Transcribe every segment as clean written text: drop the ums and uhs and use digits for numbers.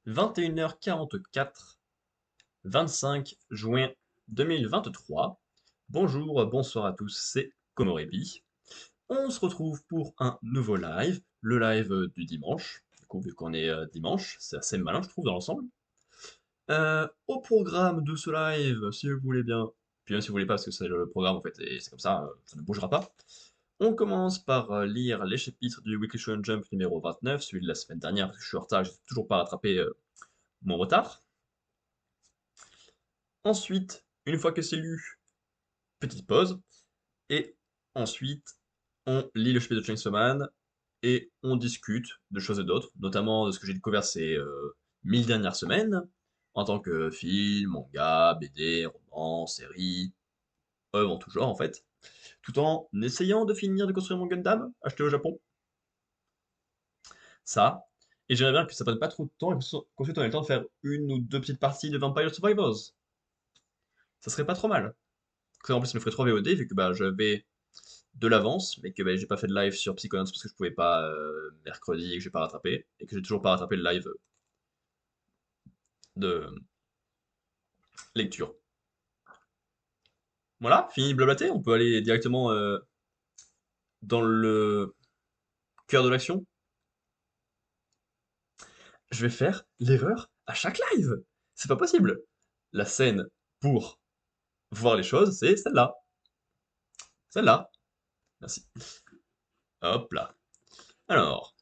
21h44, 25 juin 2023. Bonjour, bonsoir à tous, c'est Komorebi. On se retrouve pour un nouveau live, le live du dimanche. Du coup, vu qu'on est dimanche, c'est assez malin, je trouve, dans l'ensemble. Au programme de ce live, si vous voulez bien, puis même si vous voulez pas, parce que c'est le programme en fait, et c'est comme ça ne bougera pas. On commence par lire les chapitres du Weekly Shonen Jump numéro 29, celui de la semaine dernière, parce que je suis en retard, j'ai toujours pas rattrapé mon retard. Ensuite, une fois que c'est lu, petite pause. Et ensuite, on lit le chapitre de Chainsaw Man et on discute de choses et d'autres, notamment de ce que j'ai découvert ces 1000 dernières semaines, en tant que film, manga, BD, roman, série, œuvre en tout genre en fait, tout en essayant de finir de construire mon Gundam acheté au Japon. Ça. Et j'aimerais bien que ça prenne pas trop de temps et qu'ensuite on ait le temps de faire une ou deux petites parties de Vampire Survivors. Ça serait pas trop mal. En plus, ça nous ferait 3 VOD, vu que bah, j'avais de l'avance, mais que bah, j'ai pas fait de live sur Psychonauts parce que je pouvais pas mercredi et que j'ai pas rattrapé, et que j'ai toujours pas rattrapé le live de lecture. Voilà, fini de blablater, on peut aller directement dans le cœur de l'action. Je vais faire l'erreur à chaque live. C'est pas possible. La scène pour voir les choses, c'est celle-là. Celle-là. Merci. Hop là. Alors,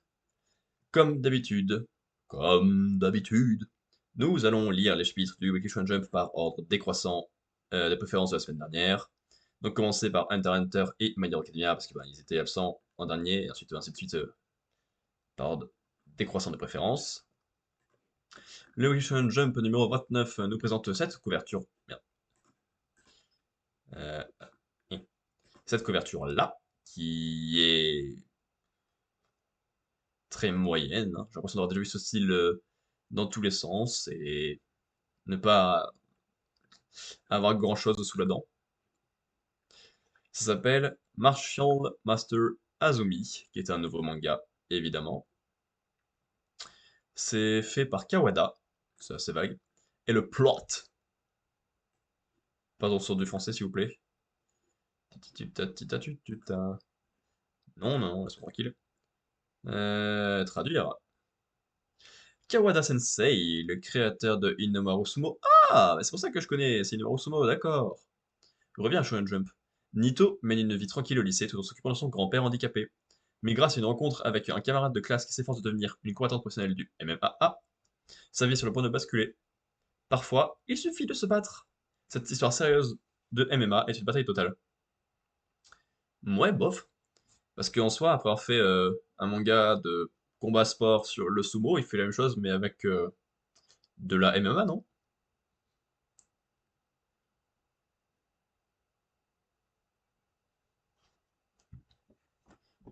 comme d'habitude, nous allons lire les chapitres du Weekly Shonen Jump par ordre décroissant de préférence de la semaine dernière. Donc commencer par Hunter x Hunter et My Hero Academia parce qu'ils étaient absents en dernier, et ensuite ainsi de suite par ordre décroissant de préférence. Le Weekly Shonen Jump numéro 29 nous présente cette couverture. Merde. Euh, cette couverture-là, qui est très moyenne, hein. J'ai l'impression d'avoir déjà vu ce style dans tous les sens et ne pas avoir grand chose sous la dent. Ça s'appelle Martial Master Azumi, qui est un nouveau manga, évidemment. C'est fait par Kawada, c'est assez vague. Et le plot, pas dans le sens du français s'il vous plaît. Non, non, laisse-moi tranquille. Traduire. Kawada Sensei, le créateur de Inomaru Sumo. Ah, c'est pour ça que je connais, c'est Inomaru Sumo, d'accord. Je reviens à Shonen Jump. Nito mène une vie tranquille au lycée tout en s'occupant de son grand-père handicapé. Mais grâce à une rencontre avec un camarade de classe qui s'efforce de devenir une combattante professionnelle du MMA, sa vie est sur le point de basculer. Parfois, il suffit de se battre. Cette histoire sérieuse de MMA est une bataille totale. Ouais, bof. Parce qu'en soi, après avoir fait un manga de combat sport sur le sumo, il fait la même chose, mais avec de la MMA, non?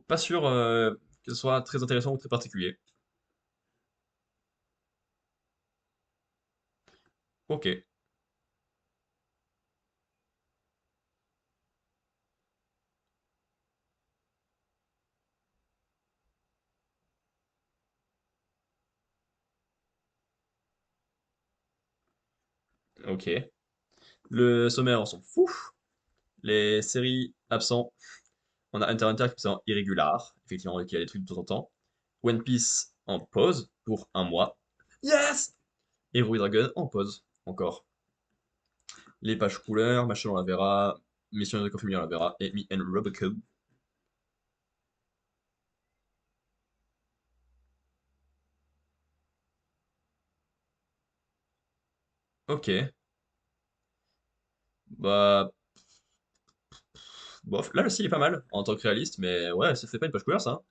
Pas sûr que ce soit très intéressant ou très particulier. Ok, ok. Le sommaire, on s'en fout. Les séries absents, on a Hunter x Hunter qui est en irrégular, effectivement, qui a des trucs de temps en temps. One Piece en pause pour un mois. Yes! Et Ruby Dragon en pause, encore. Les pages couleurs, Machin on la verra, Mission de Confirmer on la verra, et Me and Robocop. Ok, bah, bof. Là, le style est pas mal, en tant que réaliste, mais ouais, ça fait pas une page couleur, ça, hein.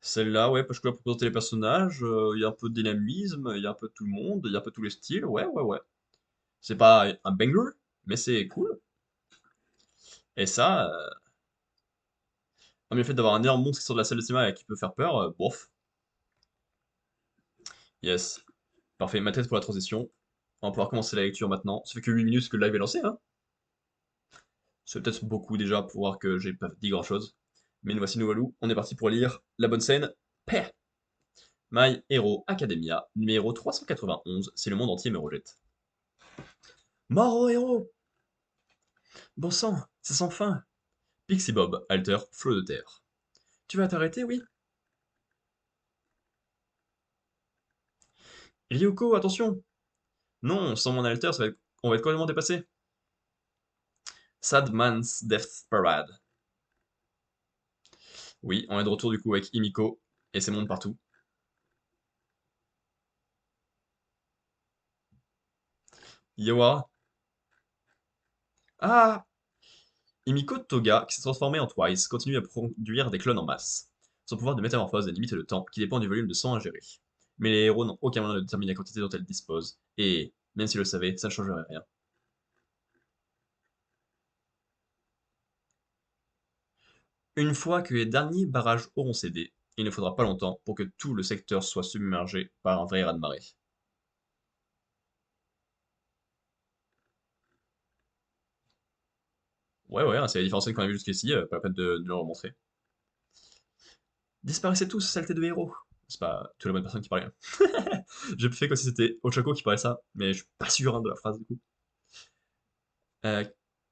Celle-là, ouais, page couleur pour présenter les personnages, il y a un peu de dynamisme, il y a un peu de tout le monde, il y a un peu tous les styles, ouais, ouais, ouais. C'est pas un banger, mais c'est cool. Et ça, le fait d'avoir un énorme monstre qui sort de la salle de cinéma et qui peut faire peur, bof. Yes. Parfait, ma tête pour la transition. On va pouvoir commencer la lecture maintenant. Ça fait que 8 minutes que le live est lancé, hein. C'est peut-être beaucoup déjà pour voir que j'ai pas dit grand-chose. Mais nous voici, nous voilou. On est parti pour lire la bonne scène. Peh. My Hero Academia, numéro 391, si le monde entier me rejette. Mort au héros! Bon sang, c'est sans fin! Pixie Bob, alter, flot de terre. Tu vas t'arrêter, oui? Ryuko, attention! Non, sans mon alter, on va être complètement dépassé. Sad Man's Death Parade. Oui, on est de retour du coup avec Himiko et ses mondes partout. Yoa. Ah! Himiko Toga, qui s'est transformé en Twice, continue à produire des clones en masse. Son pouvoir de métamorphose est limité le temps, qui dépend du volume de sang ingéré. Mais les héros n'ont aucun moyen de déterminer la quantité dont elles disposent, et, même s'ils le savaient, ça ne changerait rien. Une fois que les derniers barrages auront cédé, il ne faudra pas longtemps pour que tout le secteur soit submergé par un vrai raz-de-marée. Ouais, ouais, c'est la différence qu'on a vu jusqu'ici, pas la peine de le remontrer. Disparaissez tous, saleté de héros! C'est pas toute la bonne personne qui parlait. J'ai fait comme si c'était Ochako qui parlait ça, mais je suis pas sûr hein, de la phrase du coup. Euh,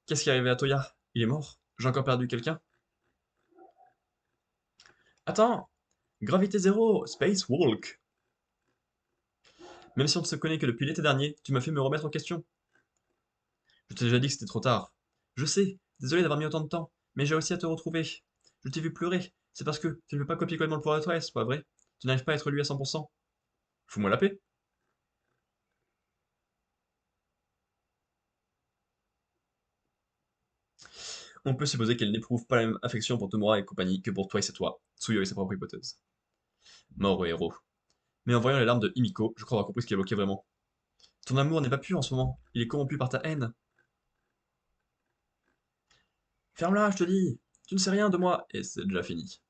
Qu'est-ce qui est arrivé à Toya? Il est mort? J'ai encore perdu quelqu'un? Attends! Gravité zéro! Space Walk! Même si on ne se connaît que depuis l'été dernier, tu m'as fait me remettre en question. Je t'ai déjà dit que c'était trop tard. Je sais, désolé d'avoir mis autant de temps, mais j'ai réussi à te retrouver. Je t'ai vu pleurer. C'est parce que tu ne veux pas copier complètement le pouvoir de toi, c'est pas vrai? Tu n'arrives pas à être lui à 100%. Fous-moi la paix. On peut supposer qu'elle n'éprouve pas la même affection pour Tomura et compagnie que pour toi et c'est toi. Tsuyo et sa propre hypothèse. Mort au héros. Mais en voyant les larmes de Himiko, je crois avoir compris ce qui évoquait vraiment. Ton amour n'est pas pur en ce moment, il est corrompu par ta haine. Ferme-la, je te dis! Tu ne sais rien de moi, et c'est déjà fini.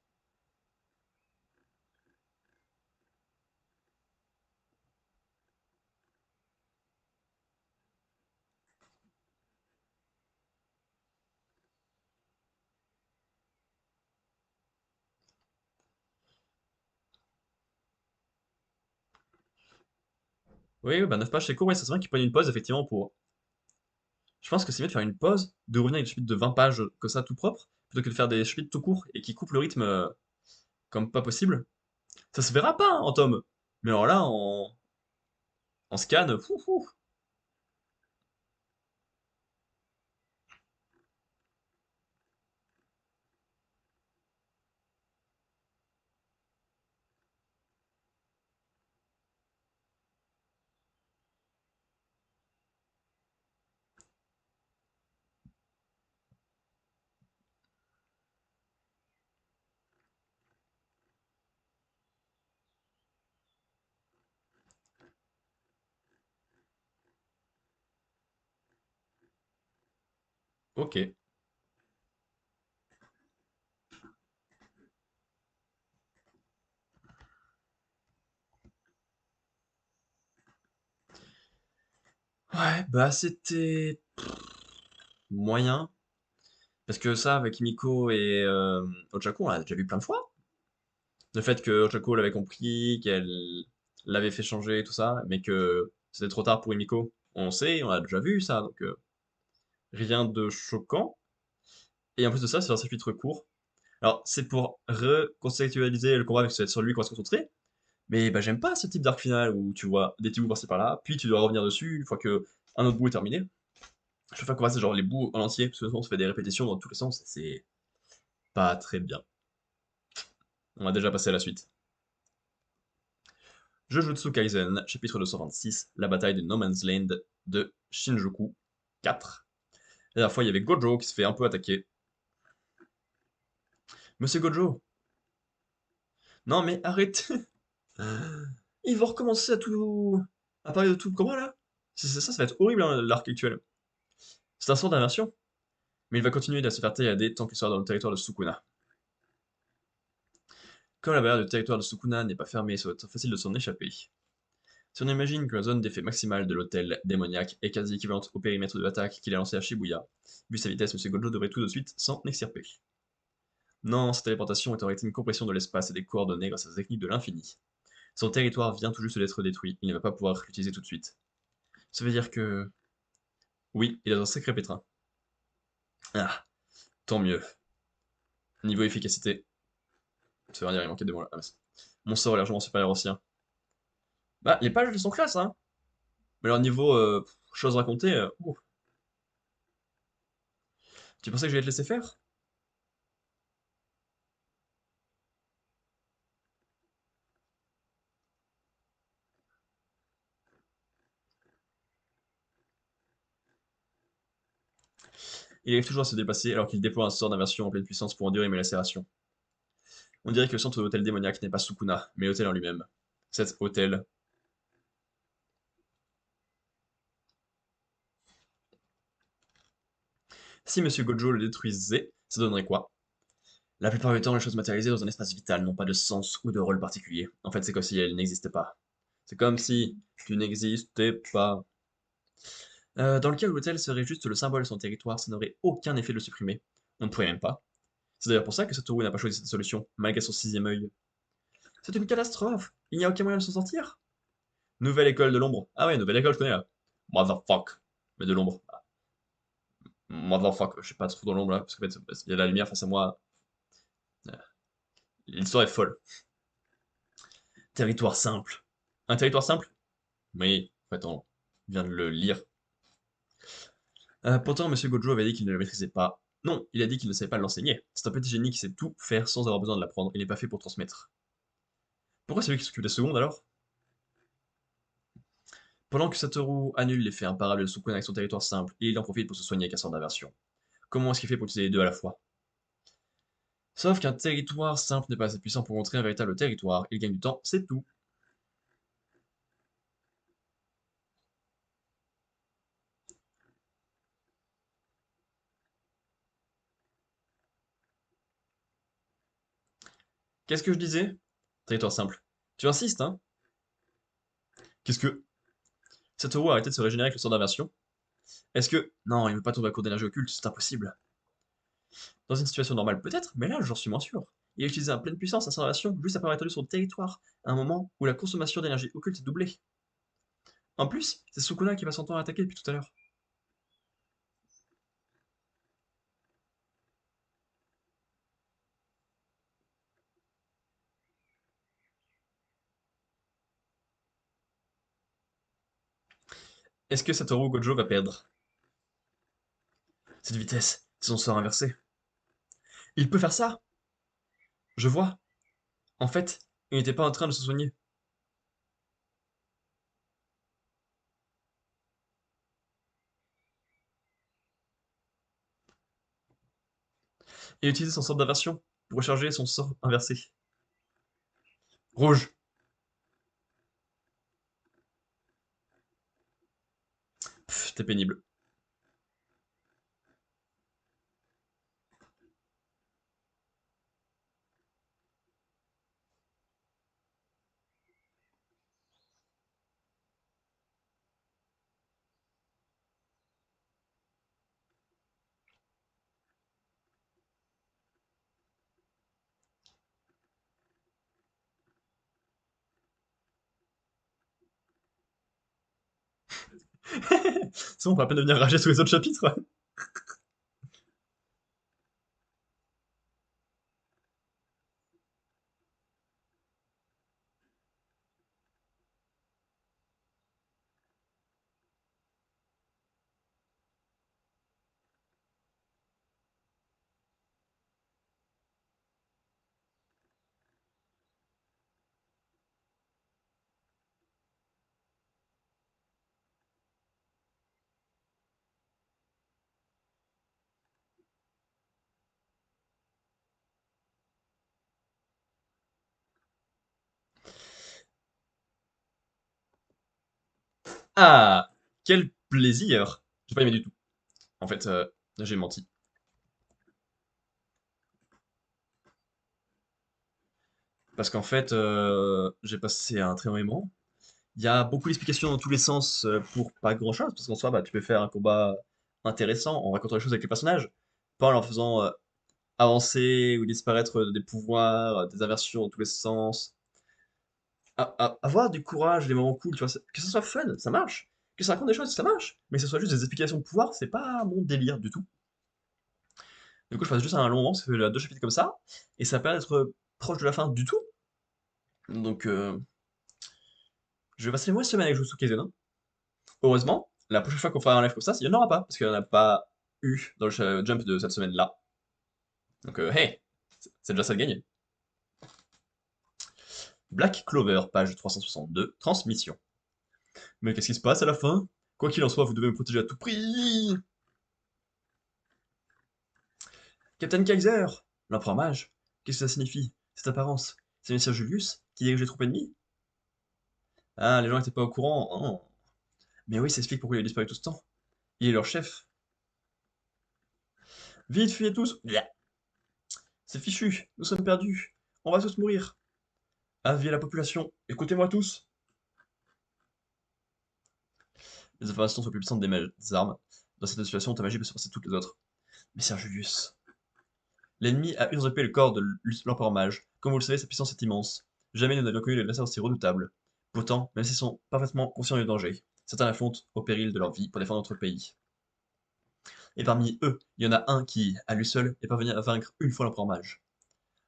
Oui, bah 9 pages c'est court, ouais, ça serait bien qu'ils prennent une pause effectivement pour. Je pense que c'est mieux de faire une pause, de revenir avec une chapitre de 20 pages comme ça tout propre, plutôt que de faire des chapitres tout courts et qui coupent le rythme comme pas possible. Ça se verra pas hein, en tome. Mais alors là, en scan, fou fou. Ok. Ouais, bah c'était moyen. Parce que ça, avec Himiko et Ochako, on l'a déjà vu plein de fois. Le fait que Ochako l'avait compris, qu'elle l'avait fait changer, tout ça, mais que c'était trop tard pour Himiko. On sait, on a déjà vu ça, donc rien de choquant. Et en plus de ça, c'est un chapitre court. Alors, c'est pour reconceptualiser le combat avec sur lui qu'on va se concentrer. Mais bah, j'aime pas ce type d'arc final où tu vois des petits bouts par-ci par-là, puis tu dois revenir dessus une fois que un autre bout est terminé. Je préfère qu'on fasse genre les bouts en entier, parce que sinon on se fait des répétitions dans tous les sens, et c'est pas très bien. On va déjà passer à la suite. Jujutsu Kaisen, chapitre 226, la bataille de No Man's Land de Shinjuku 4. La dernière fois, il y avait Gojo qui se fait un peu attaquer. Monsieur Gojo, non mais arrêtez. Ils vont recommencer à tout. À parler de tout le combat là? Ça va être horrible hein, l'arc actuel. C'est un sort d'inversion, mais il va continuer de se faire taillader tant qu'il sera dans le territoire de Sukuna. Comme la barrière du territoire de Sukuna n'est pas fermée, ça va être facile de s'en échapper. Si on imagine que la zone d'effet maximale de l'hôtel démoniaque est quasi équivalente au périmètre de l'attaque qu'il a lancé à Shibuya, vu sa vitesse, Monsieur Gojo devrait tout de suite s'en extirper. Non, sa téléportation est en réalité une compression de l'espace et des coordonnées grâce à sa technique de l'infini. Son territoire vient tout juste d'être détruit. Il ne va pas pouvoir l'utiliser tout de suite. Ça veut dire que... Oui, il a un sacré pétrin. Ah, tant mieux. Niveau efficacité. Ça veut dire il manquait des mots là. Ah, mon sort est largement supérieur au sien. Bah, les pages, elles sont classe, hein. Mais leur niveau choses racontées, ouh. Tu pensais que j'allais te laisser faire? Il arrive toujours à se déplacer alors qu'il déploie un sort d'inversion en pleine puissance pour endurer mes lacérations. On dirait que le centre de l'hôtel démoniaque n'est pas Sukuna, mais l'hôtel en lui-même. Cet hôtel. Si Monsieur Gojo le détruisait, ça donnerait quoi? La plupart du temps, les choses matérialisées dans un espace vital n'ont pas de sens ou de rôle particulier. En fait, c'est comme si elles n'existaient pas. C'est comme si tu n'existais pas. Dans le cas où l'hôtel serait juste le symbole de son territoire, ça n'aurait aucun effet de le supprimer. On ne pourrait même pas. C'est d'ailleurs pour ça que Satoru n'a pas choisi cette solution, malgré son sixième œil. C'est une catastrophe. Il n'y a aucun moyen de s'en sortir. Nouvelle école de l'ombre. Ah ouais, nouvelle école, je connais là. Motherfuck. Mais de l'ombre. Ah, motherfuck. Je suis pas trop dans l'ombre là, parce qu'en fait, il y a la lumière face à moi. L'histoire est folle. Territoire simple. Un territoire simple? Oui, en fait, on vient de le lire. Pourtant, Monsieur Gojo avait dit qu'il ne le maîtrisait pas. Non, il a dit qu'il ne savait pas l'enseigner. C'est un petit génie qui sait tout faire sans avoir besoin de l'apprendre. Il n'est pas fait pour transmettre. Pourquoi c'est lui qui s'occupe des secondes alors? Pendant que Satoru annule l'effet imparable de Sukuna avec son territoire simple, et il en profite pour se soigner avec un sort d'aversion. Comment est-ce qu'il fait pour utiliser les deux à la fois? Sauf qu'un territoire simple n'est pas assez puissant pour montrer un véritable territoire. Il gagne du temps, c'est tout. Qu'est-ce que je disais? Territoire simple. Tu insistes, hein? Qu'est-ce que... Satoru a arrêté de se régénérer avec le sort d'inversion? Est-ce que... Non, il ne veut pas tomber à court d'énergie occulte, c'est impossible. Dans une situation normale, peut-être, mais là, j'en suis moins sûr. Il a utilisé à pleine puissance sa salvation juste après avoir étendu son territoire, à un moment où la consommation d'énergie occulte est doublée. En plus, c'est Sukuna qui va s'entendre attaquer depuis tout à l'heure. Est-ce que Satoru Gojo va perdre? Cette vitesse, c'est son sort inversé. Il peut faire ça? Je vois. En fait, il n'était pas en train de se soigner. Il a utilisé son sort d'inversion pour recharger son sort inversé. Rouge. Pff, t'es pénible. C'est bon, on va à peine devenir ragé sous les autres chapitres. Ah, quel plaisir. J'ai pas aimé du tout. En fait, j'ai menti. Parce qu'en fait, j'ai passé un très mauvais moment. Il y a beaucoup d'explications dans tous les sens pour pas grand-chose, parce qu'en soi, bah, tu peux faire un combat intéressant en racontant les choses avec les personnages, pas en leur faisant avancer ou disparaître des pouvoirs, des inversions dans tous les sens. Avoir du courage, des moments cool, tu vois, que ça soit fun, ça marche. Que ça raconte des choses, ça marche. Mais que ce soit juste des explications de pouvoir, c'est pas mon délire du tout. Du coup, je passe juste un long moment, ça fait deux chapitres comme ça, et ça permet d'être proche de la fin du tout. Donc, je vais passer les mois de semaine avec Jujutsu Kaisen, hein. Heureusement, la prochaine fois qu'on fera un live comme ça, il n'y en aura pas, parce qu'il n'y en a pas eu dans le jump de cette semaine-là. Donc, hey, c'est déjà ça de gagner. Black Clover, page 362, transmission. Mais qu'est-ce qui se passe à la fin? Quoi qu'il en soit, vous devez me protéger à tout prix. Captain Kaiser, l'empereur mage. Qu'est-ce que ça signifie, cette apparence? C'est Messire Julius qui dirige les troupes ennemies? Ah, les gens n'étaient pas au courant. Oh. Mais oui, ça explique pourquoi il a disparu tout ce temps. Il est leur chef. Vite, fuyez tous! Blah. C'est fichu, nous sommes perdus. On va tous mourir. Avis à la population, écoutez-moi tous. Les informations sont plus puissantes des armes. Dans cette situation, ta magie peut surpasser toutes les autres. Messire Julius. L'ennemi a usurpé le corps de l'empereur mage. Comme vous le savez, sa puissance est immense. Jamais nous n'avions connu l'adversaire aussi redoutable. Pourtant, même s'ils sont parfaitement conscients du danger, certains affrontent au péril de leur vie pour défendre notre pays. Et parmi eux, il y en a un qui, à lui seul, est parvenu à vaincre une fois l'empereur mage.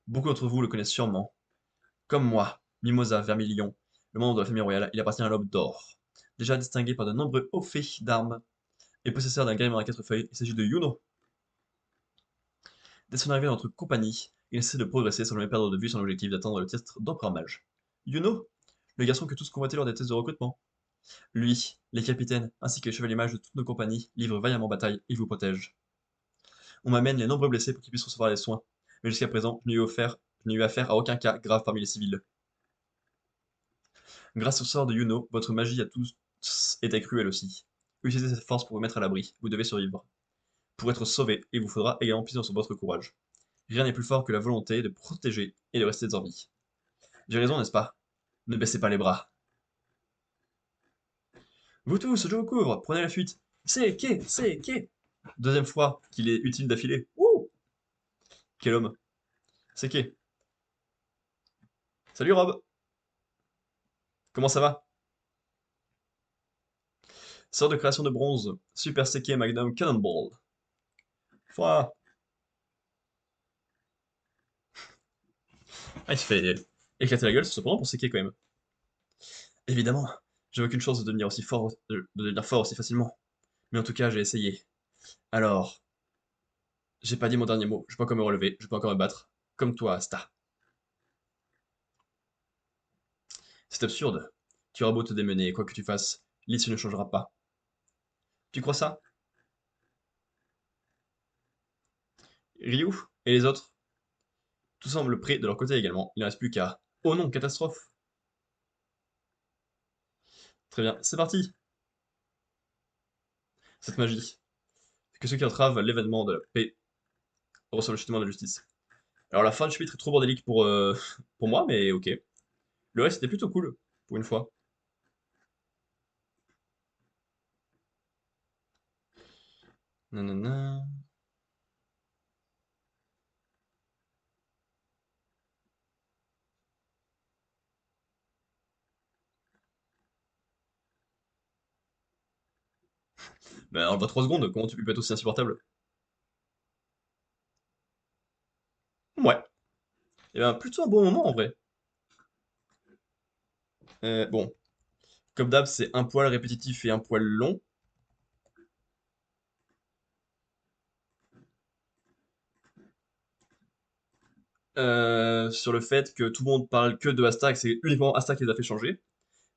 Beaucoup d'entre vous le connaissent sûrement. Comme moi, Mimosa Vermilion, le membre de la famille royale, il appartient à l'aube d'or. Déjà distingué par de nombreux hauts faits d'armes et possesseur d'un gréement à quatre feuilles, il s'agit de Yuno. Dès son arrivée dans notre compagnie, il essaie de progresser sans jamais perdre de vue son objectif d'atteindre le titre d'empereur mage. Yuno, le garçon que tous convoitaient lors des tests de recrutement. Lui, les capitaines, ainsi que les chevaliers mages de toutes nos compagnies, livrent vaillamment bataille, il vous protège. On m'amène les nombreux blessés pour qu'ils puissent recevoir les soins, mais jusqu'à présent, je n'ai eu affaire à aucun cas grave parmi les civils. Grâce au sort de Yuno, votre magie à tous est accrue elle aussi. Utilisez cette force pour vous mettre à l'abri, vous devez survivre. Pour être sauvé, il vous faudra également puiser sur votre courage. Rien n'est plus fort que la volonté de protéger et de rester en vie. J'ai raison, n'est-ce pas? Ne baissez pas les bras. Vous tous, je vous couvre, prenez la fuite. C'est. Deuxième fois qu'il est utile d'affilée. Ouh! Quel homme. C'est qui? Salut Rob, comment ça va? Sort de création de bronze, Super Seke Magnum Cannonball. Fouah. Ah, il se fait éclater la gueule, c'est surprenant pour Seke quand même. Évidemment, j'ai aucune chance de devenir aussi fort, de devenir fort aussi facilement. Mais en tout cas, j'ai essayé. Alors, j'ai pas dit mon dernier mot, je peux encore me relever, je peux encore me battre. Comme toi, Asta. C'est absurde. Tu auras beau te démener, quoi que tu fasses, l'issue ne changera pas. Tu crois ça? Ryu et les autres? Tout semble prêt de leur côté également, il ne reste plus qu'à... Oh non, catastrophe! Très bien, c'est parti! Cette magie. Que ceux qui entravent l'événement de la paix reçoivent le châtiment de la justice. Alors la fin du chapitre est trop bordélique pour moi, mais ok. Le reste était plutôt cool, pour une fois. Nanana. Mais en 3 secondes, comment tu peux être aussi insupportable? Ouais. Et ben plutôt un bon moment en vrai. Bon, comme d'hab, c'est un poil répétitif et un poil long. Sur le fait que tout le monde parle que de Asta, et que c'est uniquement Asta qui les a fait changer.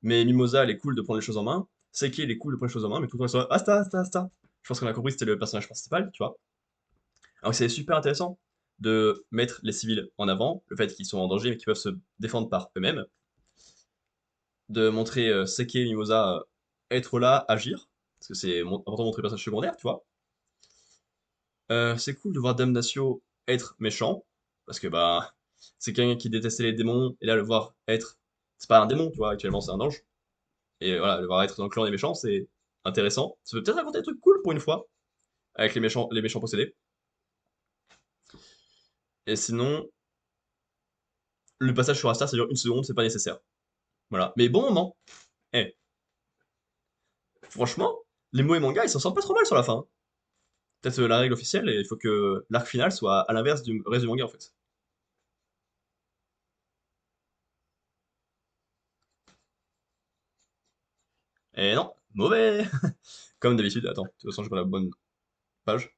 Mais Mimosa, elle est cool de prendre les choses en main. Seki, elle est cool de prendre les choses en main, mais tout le temps, ils sont Asta, Asta, Asta. Je pense qu'on a compris que c'était le personnage principal, tu vois. Alors c'est super intéressant de mettre les civils en avant, le fait qu'ils sont en danger mais qu'ils peuvent se défendre par eux-mêmes, de montrer Seki et Mimosa être là, agir, parce que c'est important de montrer les personnages secondaires, tu vois. C'est cool de voir Damnatio être méchant, parce que bah c'est quelqu'un qui détestait les démons, et là le voir être, c'est pas un démon, tu vois, actuellement c'est un ange, et voilà, le voir être dans le clan des méchants, c'est intéressant. Ça peut peut-être raconter des trucs cool pour une fois, avec les méchants possédés. Et sinon, le passage sur Asta, ça dure une seconde, c'est pas nécessaire. Voilà. Mais bon moment. Eh, franchement, les mots et mangas, ils s'en sortent pas trop mal sur la fin, hein. Peut-être la règle officielle, et il faut que l'arc final soit à l'inverse du reste du manga, en fait. Et non, mauvais. Comme d'habitude, attends, de toute façon, j'ai pas la bonne page.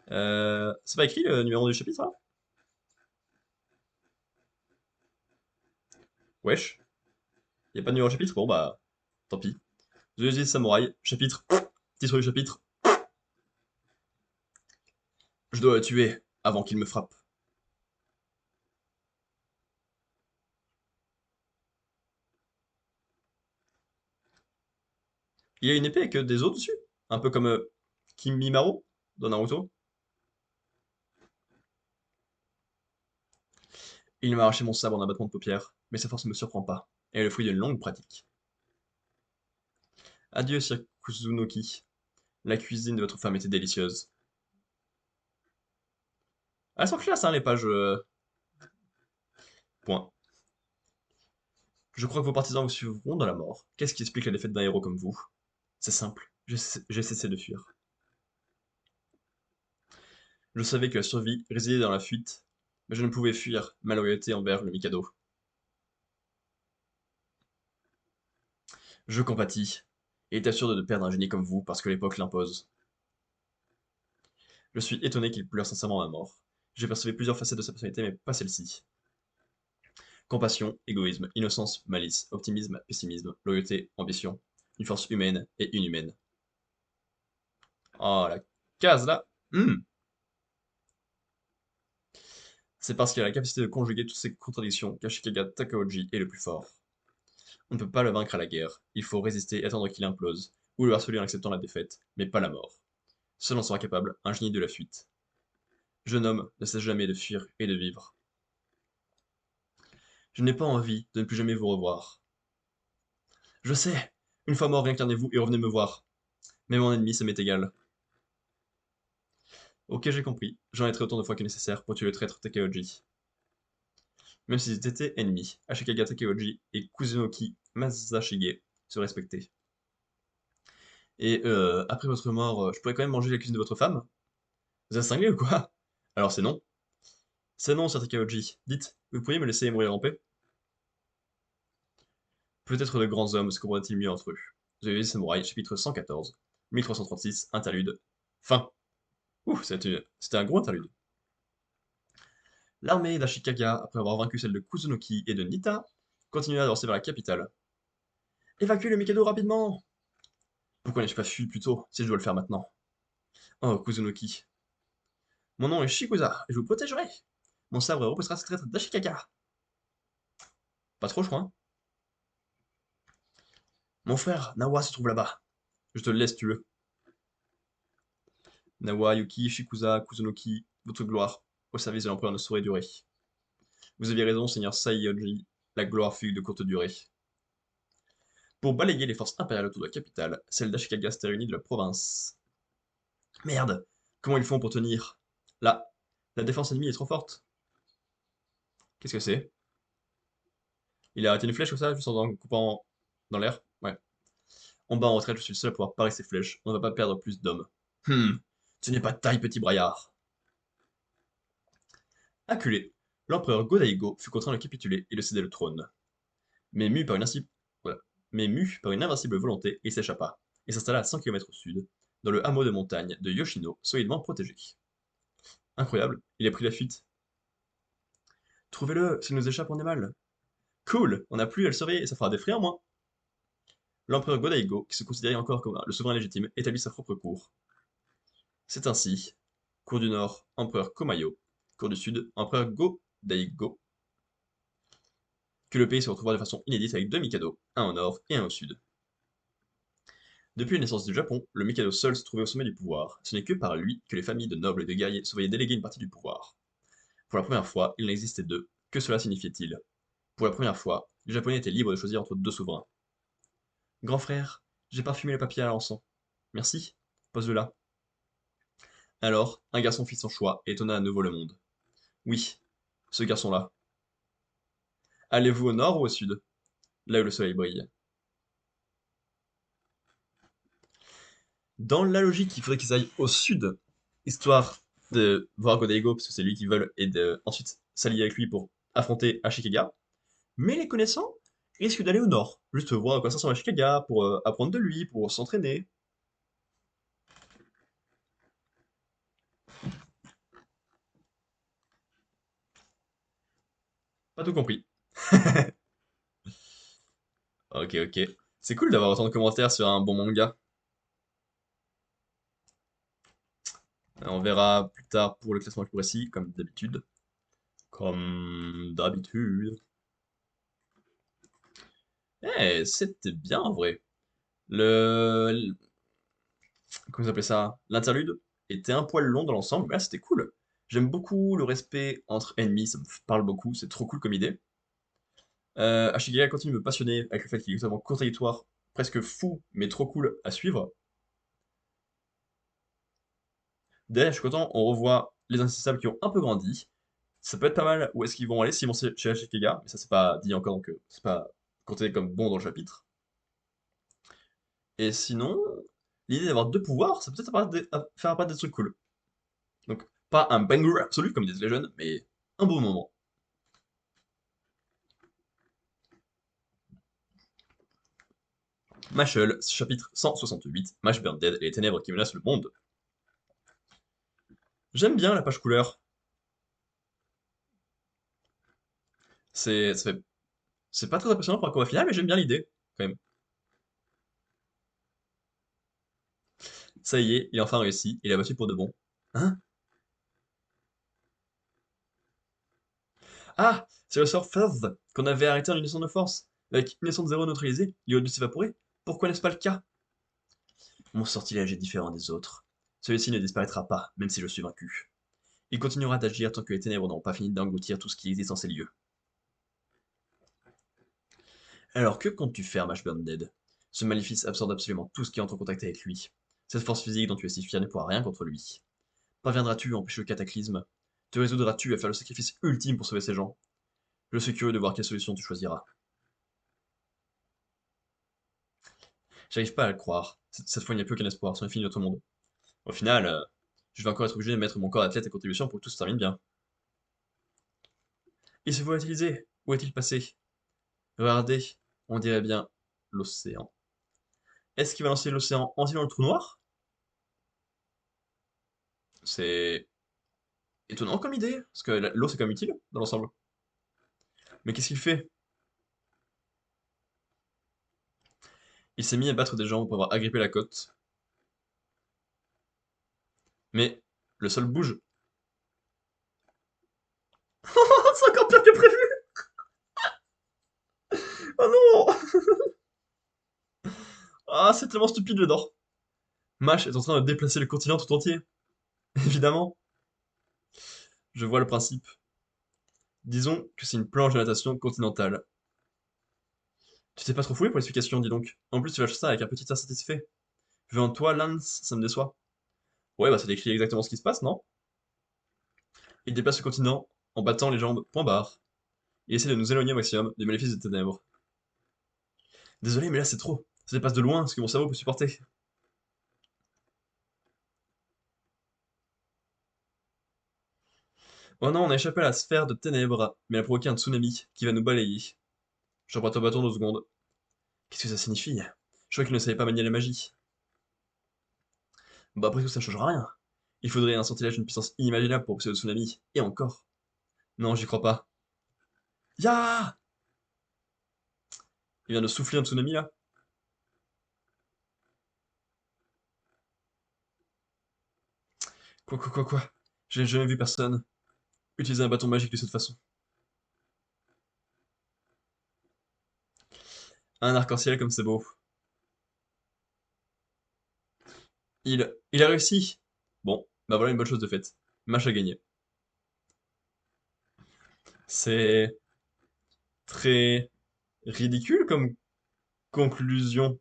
C'est pas écrit le numéro du chapitre, là? Wesh. Y a pas de numéro de chapitre? Bon, bah, tant pis. The Samouraï, chapitre. Titre du chapitre. Je dois le tuer avant qu'il me frappe. Il y a une épée avec des os dessus. Un peu comme Kimimaro dans Naruto. Il m'a arraché mon sabre en abattement de paupières, mais sa force ne me surprend pas. Elle est le fruit d'une longue pratique. Adieu, Sir Kuzunoki. La cuisine de votre femme était délicieuse. Elles sont classe, hein, les pages. Point. Je crois que vos partisans vous suivront dans la mort. Qu'est-ce qui explique la défaite d'un héros comme vous? C'est simple. J'ai cessé de fuir. Je savais que la survie résidait dans la fuite, mais je ne pouvais fuir ma loyauté envers le Mikado. Je compatis, et est absurde de perdre un génie comme vous parce que l'époque l'impose. Je suis étonné qu'il pleure sincèrement ma mort. J'ai percevé plusieurs facettes de sa personnalité, mais pas celle-ci. Compassion, égoïsme, innocence, malice, optimisme, pessimisme, loyauté, ambition, une force humaine et inhumaine. Oh, la case là. C'est parce qu'il a la capacité de conjuguer toutes ces contradictions qu'Ashikaga Takauji est le plus fort. On ne peut pas le vaincre à la guerre, il faut résister et attendre qu'il implose, ou le harceler en acceptant la défaite, mais pas la mort. Seul en sera capable un génie de la fuite. Jeune homme ne cesse jamais de fuir et de vivre. Je n'ai pas envie de ne plus jamais vous revoir. Je sais, une fois mort, réincarnez-vous et revenez me voir. Mais mon ennemi, ça m'est égal. Ok, j'ai compris. J'en ai autant de fois que nécessaire pour tuer le traître Takeoji. Même s'ils étaient ennemis, Ashikaga Takeoji et Kuzunoki Masashige se respectaient. Et après votre mort, je pourrais quand même manger la cuisine de votre femme? Vous êtes cinglé ou quoi? Alors c'est non. C'est non, Sir Takeoji. Dites, vous pourriez me laisser mourir en paix? Peut-être de grands hommes se comprennent-ils mieux entre eux. The Lazy Samurai, chapitre 114, 1336, interlude. Fin. Ouh, c'était un gros interlude. L'armée d'Ashikaga, après avoir vaincu celle de Kuzunoki et de Nita, continua d'avancer vers la capitale. Évacuez le Mikado rapidement! Pourquoi n'ai-je pas fui plus tôt, si je dois le faire maintenant? Oh, Kuzunoki. Mon nom est Shikusa, et je vous protégerai! Mon sabre repoussera ce traître d'Ashikaga! Pas trop, je crois, hein. Mon frère, Nawa, se trouve là-bas. Je te le laisse, tu le. Nawa, Yuki, Shikusa, Kuzunoki, votre gloire, au service de l'empereur ne saurait durer. Vous avez raison, seigneur Saiyoji, la gloire fut de courte durée. Pour balayer les forces impériales autour de la capitale, celle d'Ashikaga s'était réunie de la province. Merde! Comment ils font pour tenir? Là, la défense ennemie est trop forte. Qu'est-ce que c'est? Il a arrêté une flèche comme ça, juste en coupant dans l'air? Ouais. En bas en retraite, je suis le seul à pouvoir parer ces flèches. On ne va pas perdre plus d'hommes. Tu n'es pas de taille, petit braillard. Acculé, l'empereur Go-Daigo fut contraint de capituler et de céder le trône. Mais mu par une, voilà. Mais mu par une invincible volonté, il s'échappa, et s'installa à 100 km au sud, dans le hameau de montagne de Yoshino, solidement protégé. Incroyable, il a pris la fuite. Trouvez-le, s'il nous échappe, on est mal. Cool, on n'a plus à le surveiller et ça fera des frais en moins. L'empereur Go-Daigo, qui se considérait encore comme le souverain légitime, établit sa propre cour. C'est ainsi, cour du nord, empereur Komayo, cour du sud, empereur Go-Daigo, que le pays se retrouvera de façon inédite avec deux Mikado, un au nord et un au sud. Depuis la naissance du Japon, le Mikado seul se trouvait au sommet du pouvoir. Ce n'est que par lui que les familles de nobles et de guerriers se voyaient déléguer une partie du pouvoir. Pour la première fois, il n'existait deux. Que cela signifiait-il? Pour la première fois, les Japonais étaient libres de choisir entre deux souverains. Grand frère, j'ai parfumé le papier à l'encens. Merci, pose-le là. Alors, un garçon fit son choix et étonna à nouveau le monde. Oui, ce garçon-là. Allez-vous au nord ou au sud? Là où le soleil brille. Dans la logique, il faudrait qu'ils aillent au sud, histoire de voir Godaigo, parce que c'est lui qu'ils veulent, et de ensuite s'allier avec lui pour affronter Ashikaga. Mais les connaissants risquent d'aller au nord, juste voir à quoi ça ressemble Ashikaga, pour apprendre de lui, pour s'entraîner. Pas tout compris. Ok, ok. C'est cool d'avoir autant de commentaires sur un bon manga. On verra plus tard pour le classement plus précis, comme d'habitude. Comme d'habitude. Eh, c'était bien en vrai. Le... Comment vous appelez ça? L'interlude était un poil long dans l'ensemble, mais là c'était cool. J'aime beaucoup le respect entre ennemis, ça me parle beaucoup, c'est trop cool comme idée. Ashigaya continue de me passionner avec le fait qu'il est totalement contradictoire, presque fou, mais trop cool à suivre. Derrière, je suis content, on revoit les Insaisissables qui ont un peu grandi. Ça peut être pas mal où est-ce qu'ils vont aller s'ils vont chez Ashikaga, mais ça c'est pas dit encore, donc c'est pas compté comme bon dans le chapitre. Et sinon, l'idée d'avoir deux pouvoirs, ça peut peut-être faire apparaître des trucs cool. Donc, pas un banger absolu, comme disent les jeunes, mais un beau moment. Mashal, chapitre 168, Mash Burn Dead et les ténèbres qui menacent le monde. J'aime bien la page couleur. C'est ça fait- c'est pas très impressionnant pour un combat final, mais j'aime bien l'idée, quand même. Ça y est, il a enfin réussi, il a battu pour de bon. Hein? Ah! C'est le sort Fuzz qu'on avait arrêté en unison de force. Avec une leçon de zéro neutralisée, il aurait dû s'évaporer. Pourquoi n'est-ce pas le cas? Mon sortilège est différent des autres. Celui-ci ne disparaîtra pas, même si je suis vaincu. Il continuera d'agir tant que les ténèbres n'auront pas fini d'engloutir tout ce qui existe en ces lieux. Alors que comptes-tu faire, Mashburn Dead? Ce maléfice absorbe absolument tout ce qui entre en contact avec lui. Cette force physique dont tu es si fier ne pourra rien contre lui. Parviendras-tu à empêcher le cataclysme? Te résoudras-tu à faire le sacrifice ultime pour sauver ces gens? Je suis curieux de voir quelle solution tu choisiras. J'arrive pas à le croire. Cette fois, il n'y a plus aucun espoir, c'est fini de notre monde. Au final, je vais encore être obligé de mettre mon corps d'athlète à contribution pour que tout se termine bien. Il se volatiliser. Où est-il passé? Regardez, on dirait bien l'océan. Est-ce qu'il va lancer l'océan entier dans le trou noir? C'est étonnant comme idée, parce que l'eau c'est quand même utile dans l'ensemble. Mais qu'est-ce qu'il fait? Il s'est mis à battre des gens pour avoir agrippé la côte. Mais le sol bouge. C'est encore pire que prévu! Oh non! Ah, c'est tellement stupide dedans. Mash est en train de déplacer le continent tout entier. Évidemment, je vois le principe. Disons que c'est une planche de natation continentale. Tu t'es pas trop foulé pour l'explication, dis donc. En plus, tu lâches ça avec un petit air satisfait. Vu en toi, Lance, ça me déçoit. Ouais, bah ça décrit exactement ce qui se passe, non? Il déplace le continent en battant les jambes point barre. Il essaie de nous éloigner au maximum des maléfices des ténèbres. Désolé, mais là c'est trop. Ça dépasse de loin ce que mon cerveau peut supporter. Oh non, on a échappé à la sphère de ténèbres, mais elle a provoqué un tsunami qui va nous balayer. J'emprunte un bâton 2 secondes. Qu'est-ce que ça signifie? Je crois qu'il ne savait pas manier la magie. Bah après tout, ça ne changera rien. Il faudrait un sortilège d'une puissance inimaginable pour pousser le tsunami. Et encore. Non, j'y crois pas. Ya! Il vient de souffler un tsunami là? Quoi? J'ai jamais vu personne utiliser un bâton magique de cette façon. Un arc-en-ciel comme c'est beau. Il a réussi! Bon, bah voilà une bonne chose de faite. Match à gagner. C'est très ridicule comme conclusion.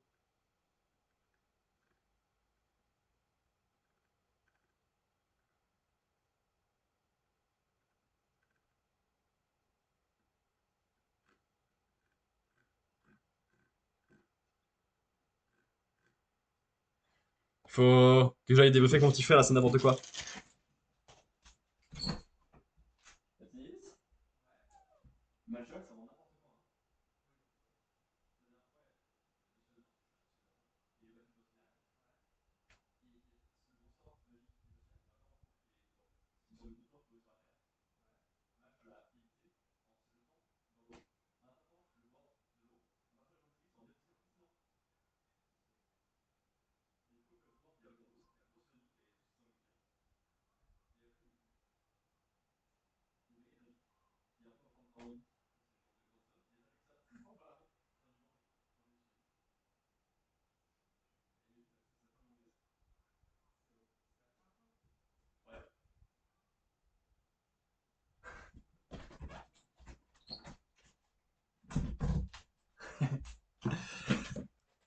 Faut que j'aille débriefer avec mon petit frère, là, c'est n'importe quoi.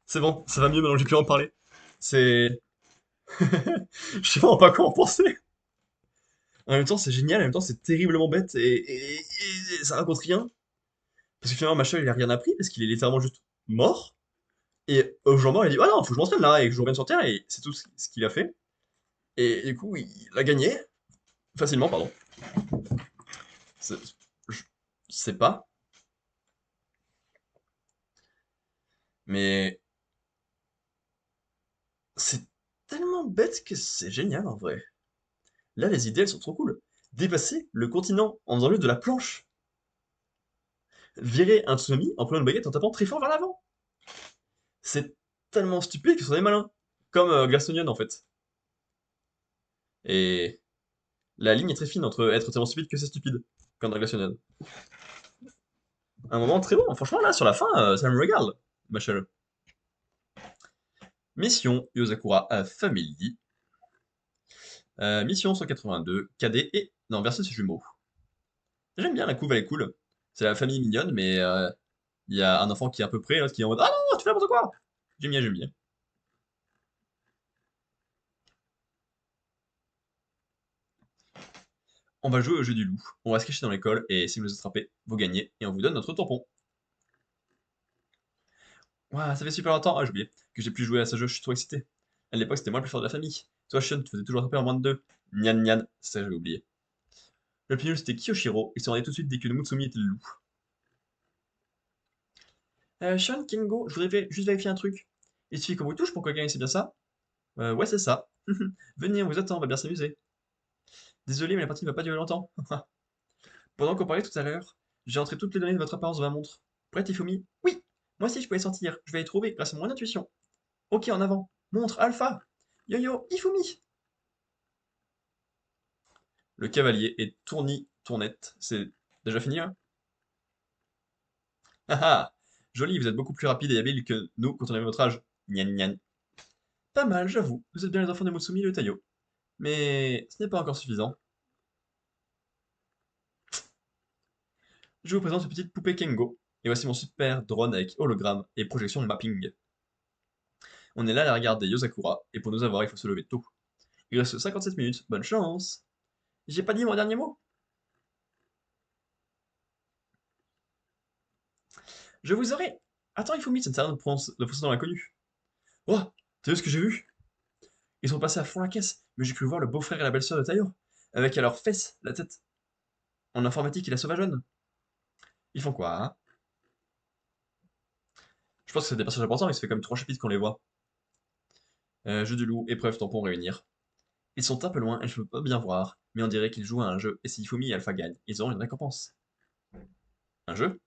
C'est bon, ça va mieux maintenant que j'ai pu en parler. C'est... Je sais vraiment pas quoi en penser. En même temps, c'est génial, en même temps, c'est terriblement bête et ça raconte rien. Parce que finalement, Machel, il a rien appris parce qu'il est littéralement juste mort. Et au jour mort, il a dit ah non, faut que je m'entraîne là et que je revienne sur Terre et c'est tout ce qu'il a fait. Et du coup, il a gagné facilement, pardon. C'est- Je sais pas, mais c'est tellement bête que c'est génial en vrai. Là, les idées, elles sont trop cool. Dépasser le continent en faisant juste de la planche. Virer un tsunami en prenant une baguette en tapant très fort vers l'avant. C'est tellement stupide que c'en est malin. Comme Glaceonion en fait. Et la ligne est très fine entre être tellement stupide que c'est stupide. Comme dans Glaceonion. Un moment très bon. Franchement, là, sur la fin, ça me régale, Machel. Mission Yozakura Family. Mission 182, cadet et... Non, versus jumeaux. J'aime bien, la couve, elle est cool. C'est la famille mignonne, mais il y a un enfant qui est à peu près, l'autre qui est en mode «Ah non, tu fais n'importe quoi!» J'aime bien, j'aime bien. On va jouer au jeu du loup. On va se cacher dans l'école, et si vous nous attrapez, vous gagnez, et on vous donne notre tampon. Ouah, ça fait super longtemps, ah j'ai oublié, que j'ai pu jouer à ce jeu, je suis trop excité. À l'époque, c'était moi le plus fort de la famille. Toi, Shun, tu faisais toujours attraper en moins de deux. Nyan Nyan, ça j'avais oublié. Le plus nul, c'était Kiyoshiro, il s'en rendait tout de suite dès que le Mutsumi était le loup. Shun, Kingo, je voudrais juste vérifier un truc. Il suffit qu'on vous touche pour qu'on gagne, c'est bien ça? Ouais, c'est ça. Venez, on vous attend, on va bien s'amuser. Désolé, mais la partie ne va pas durer longtemps. Pendant qu'on parlait tout à l'heure, j'ai entré toutes les données de votre apparence dans ma montre. Prête, Ifumi? Oui! Moi aussi, je peux les sentir. Je vais les trouver grâce à mon intuition. Ok, en avant. Montre Alpha. Yo-yo, Ifumi. Le cavalier est tournette. C'est déjà fini, là? Ah ah! Joli, vous êtes beaucoup plus rapide et habile que nous quand on avait votre âge. Nyan nyan. Pas mal, j'avoue. Vous êtes bien les enfants de Mutsumi et le Taio. Mais ce n'est pas encore suffisant. Je vous présente cette petite poupée Kengo. Et voici mon super drone avec hologramme et projection de mapping. On est là à la regarder Yosakura, et pour nous avoir, il faut se lever tôt. Il reste 57 minutes, bonne chance! J'ai pas dit mon dernier mot? Je vous aurai! Attends, il faut ça ne sert à rien de foncer dans l'inconnu. Oh! T'as vu ce que j'ai vu? Ils sont passés à fond la caisse, mais j'ai cru voir le beau-frère et la belle-sœur de Tayo, avec à leurs fesses la tête en informatique et la sauvageonne. Ils font quoi, hein? Je pense que c'est des personnages importants, mais ça fait comme 3 chapitres qu'on les voit. Jeu du loup, épreuve, tampon, réunir. Ils sont un peu loin et je peux pas bien voir, mais on dirait qu'ils jouent à un jeu, et si Ifumi et Alpha gagnent, ils auront une récompense. Un jeu?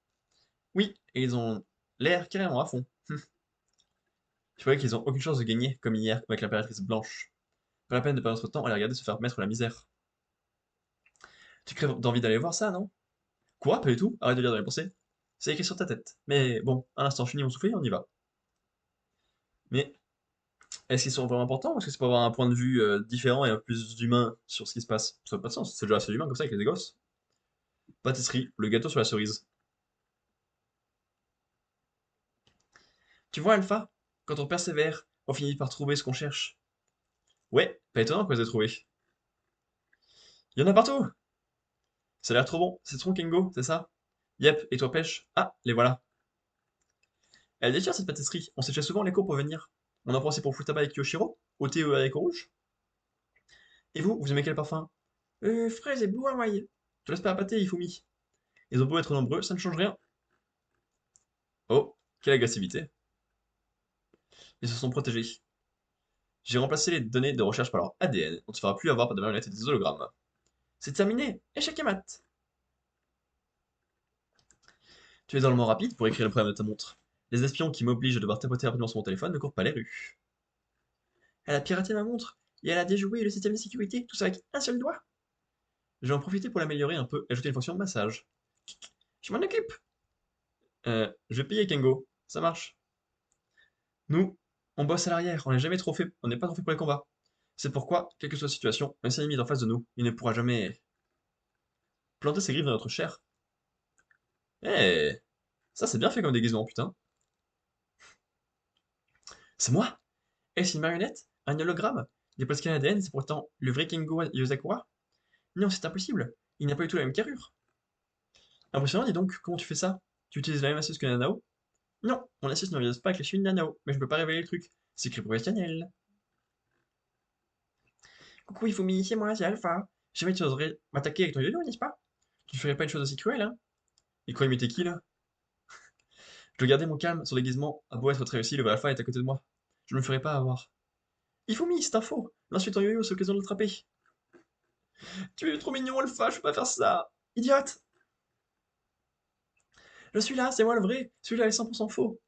Oui, et ils ont l'air carrément à fond. Je croyais qu'ils ont aucune chance de gagner, comme hier, avec l'impératrice blanche. Pas la peine de perdre notre temps à les regarder se faire mettre la misère. Tu crèves d'envie d'aller voir ça, non? Quoi? Pas du tout? Arrête de lire dans les pensées. C'est écrit sur ta tête. Mais bon, un instant, je finis mon soufflé, on y va. Mais est-ce qu'ils sont vraiment importants ou est-ce que c'est pour avoir un point de vue différent et un peu plus humain sur ce qui se passe? Ça n'a pas de sens, c'est déjà assez humain comme ça avec les gosses. Pâtisserie, le gâteau sur la cerise. Tu vois, Alpha, quand on persévère, on finit par trouver ce qu'on cherche. Ouais, pas étonnant quoi, de trouver. Il y en a partout! Ça a l'air trop bon. C'est trop Kengo, c'est ça? Yep, et toi pêche? Ah, les voilà. Elle déchire cette pâtisserie. On s'échait souvent les cours pour venir. On en prend aussi pour Futaba avec Yoshiro, au thé avec rouge. Et vous aimez quel parfum? Fraise et blue Hawaii. Je te laisse pas appâter, Ifumi. Ils ont beau être nombreux, ça ne change rien. Oh, quelle agressivité. Ils se sont protégés. J'ai remplacé les données de recherche par leur ADN. On ne se fera plus avoir par des marionnettes et des hologrammes. C'est terminé. Échec et mat. Tu es dans le moment rapide pour écrire le problème de ta montre. Les espions qui m'obligent à devoir tapoter rapidement sur mon téléphone ne courent pas les rues. Elle a piraté ma montre et elle a déjoué le système de sécurité, tout ça avec un seul doigt. Je vais en profiter pour l'améliorer un peu et ajouter une fonction de massage. Je m'en occupe. Je vais payer Kengo. Ça marche. Nous, on bosse à l'arrière, on n'est pas trop fait pour les combats. C'est pourquoi, quelle que soit la situation, même si l'ennemi est en face de nous, il ne pourra jamais planter ses griffes dans notre chair. Eh, ça c'est bien fait comme déguisement, putain. C'est moi? Est-ce une marionnette? Un hologramme? Des postes canadiennes, c'est pourtant le vrai Kengo Yosakura? Non, c'est impossible. Il n'a pas du tout la même carrure. Impressionnant, dis donc, comment tu fais ça? Tu utilises la même astuce que Nanao? Non, mon astuce ne vise pas avec les cheveux de Nanao, mais je peux pas révéler le truc. C'est écrit professionnel. Coucou Ifumi, c'est moi, c'est Alpha. Jamais tu oserais m'attaquer avec ton yo-yo, n'est-ce pas? Tu ne ferais pas une chose aussi cruelle, hein? Il croit imiter qui, là? Je dois garder mon calme, son déguisement a beau être très réussi, le vrai Alpha est à côté de moi. Je ne me ferai pas avoir. Ifumi, c'est un faux! Lance ton yo-yo, c'est l'occasion de l'attraper. Tu es trop mignon, Alpha, je peux pas faire ça! Idiote! Je suis là, c'est moi le vrai! Celui-là est 100% faux!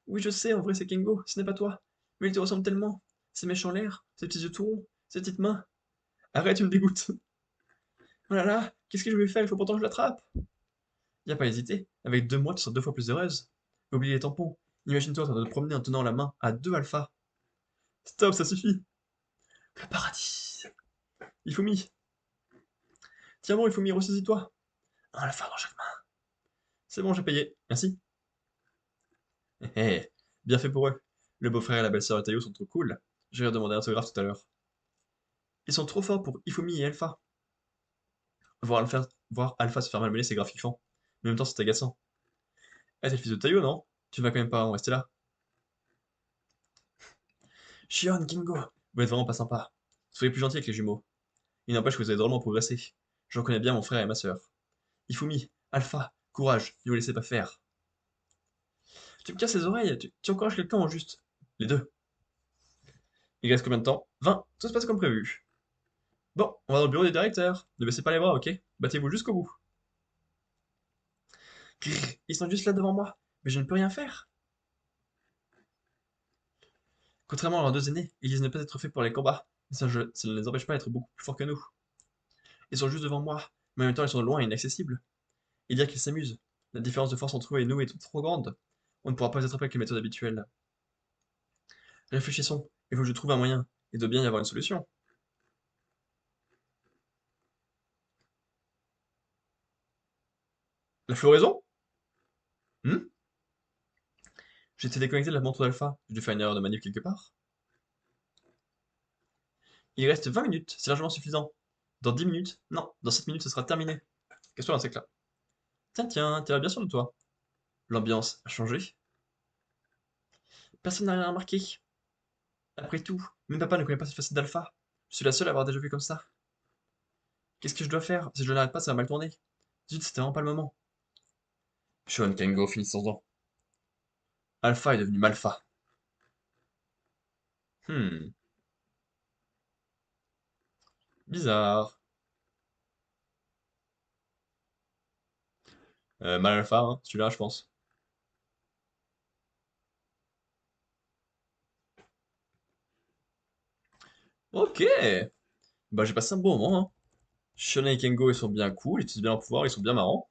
Oui, je sais, en vrai, c'est Kengo, ce n'est pas toi. Mais il te ressemble tellement. Ses mèches en l'air, ses petits yeux tout ronds, ses petites mains. Arrête, tu me dégoûtes! Oh là là, qu'est-ce que je vais faire? Il faut pourtant que je l'attrape! Y a pas hésité, avec 2 mois, tu seras 2 fois plus heureuse. Oublie les tampons. Imagine-toi en train de te promener en tenant la main à 2 alphas. Stop, ça suffit! Le paradis! Ifumi! Tiens bon, Ifumi, ressaisis-toi! Un alpha dans chaque main. C'est bon, j'ai payé. Merci. Hé hé, bien fait pour eux. Le beau-frère et la belle-sœur de Tayo sont trop cool. Je vais leur demander un autographe tout à l'heure. Ils sont trop forts pour Ifumi et Alpha. Voir Alpha se faire malmener, c'est gratifiant. Mais en même temps, c'est agaçant. Eh, t'es le fils de Tayo, non? Tu vas quand même pas en rester là. Shion, Kingo, vous êtes vraiment pas sympa. Soyez plus gentils avec les jumeaux. Il n'empêche que vous avez drôlement progressé. Je reconnais bien mon frère et ma sœur. Ifumi, Alpha, courage, ne vous laissez pas faire. Tu me casses les oreilles, tu encourages quelqu'un en juste. Les deux. Il reste combien de temps? 20. Tout se passe comme prévu. Bon, on va dans le bureau des directeurs. Ne baissez pas les bras, ok? Battez-vous jusqu'au bout. Grrr, ils sont juste là devant moi, mais je ne peux rien faire. Contrairement à leurs deux aînés, ils disent ne pas être faits pour les combats. Ça ne les empêche pas d'être beaucoup plus forts que nous. Ils sont juste devant moi, mais en même temps ils sont loin et inaccessibles. Et dire qu'ils s'amusent. La différence de force entre eux et nous est trop grande. On ne pourra pas les attraper avec les méthodes habituelles. Réfléchissons, il faut que je trouve un moyen. Il doit bien y avoir une solution. La floraison? Hmm? J'étais déconnecté de la montre d'Alpha. J'ai dû faire une erreur de manip quelque part. Il reste 20 minutes, c'est largement suffisant. Dans 10 minutes? Non, dans 7 minutes ce sera terminé. Qu'est-ce que c'est que là? Tiens, tiens, t'es bien sûr de toi. L'ambiance a changé. Personne n'a rien remarqué. Après tout, même papa ne connaît pas cette facette d'Alpha. Je suis la seule à avoir déjà vu comme ça. Qu'est-ce que je dois faire? Si je n'arrête pas, ça va mal tourner. Zut, c'était vraiment pas le moment. Sean Kengo finit son temps. Alpha est devenu Malpha. Hmm, bizarre. Mal-Alpha, hein, celui-là, je pense. Ok! Bah, j'ai passé un bon moment, hein. Shona et Kengo, ils sont bien cool, ils utilisent bien leur pouvoir, ils sont bien marrants.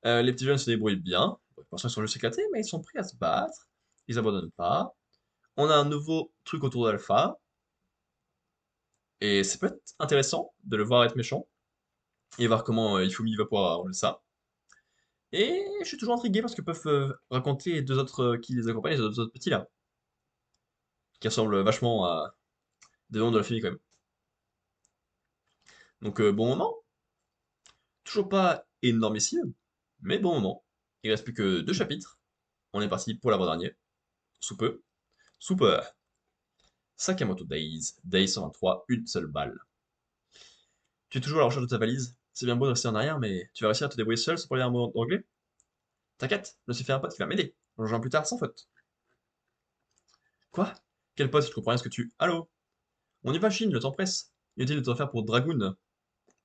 Les petits jeunes se débrouillent bien. Pour l'instant, ils sont juste éclatés, mais ils sont prêts à se battre. Ils abandonnent pas. On a un nouveau truc autour d'Alpha. Et c'est peut-être intéressant de le voir être méchant. Et voir comment Ifumi va pouvoir arranger ça. Et je suis toujours intrigué parce que peuvent raconter les deux autres qui les accompagnent, les deux autres petits là. Qui ressemblent vachement à des membres de la famille quand même. Donc bon moment. Toujours pas énormissime, mais bon moment. Il reste plus que 2 chapitres. On est parti pour l'avant-dernier, sous peu. Super. Sakamoto Days. Day 123, une seule balle. Tu es toujours à la recherche de ta valise? C'est bien beau de rester en arrière, mais tu vas réussir à te débrouiller seul sans parler un mot d'anglais? T'inquiète, je me suis fait un pote qui va m'aider. On le rejoint plus tard sans faute. Quoi? Quel pote? Je comprends rien ce que tu... Allô? On y va, Chine, le temps presse. Inutile de te refaire pour Dragoon.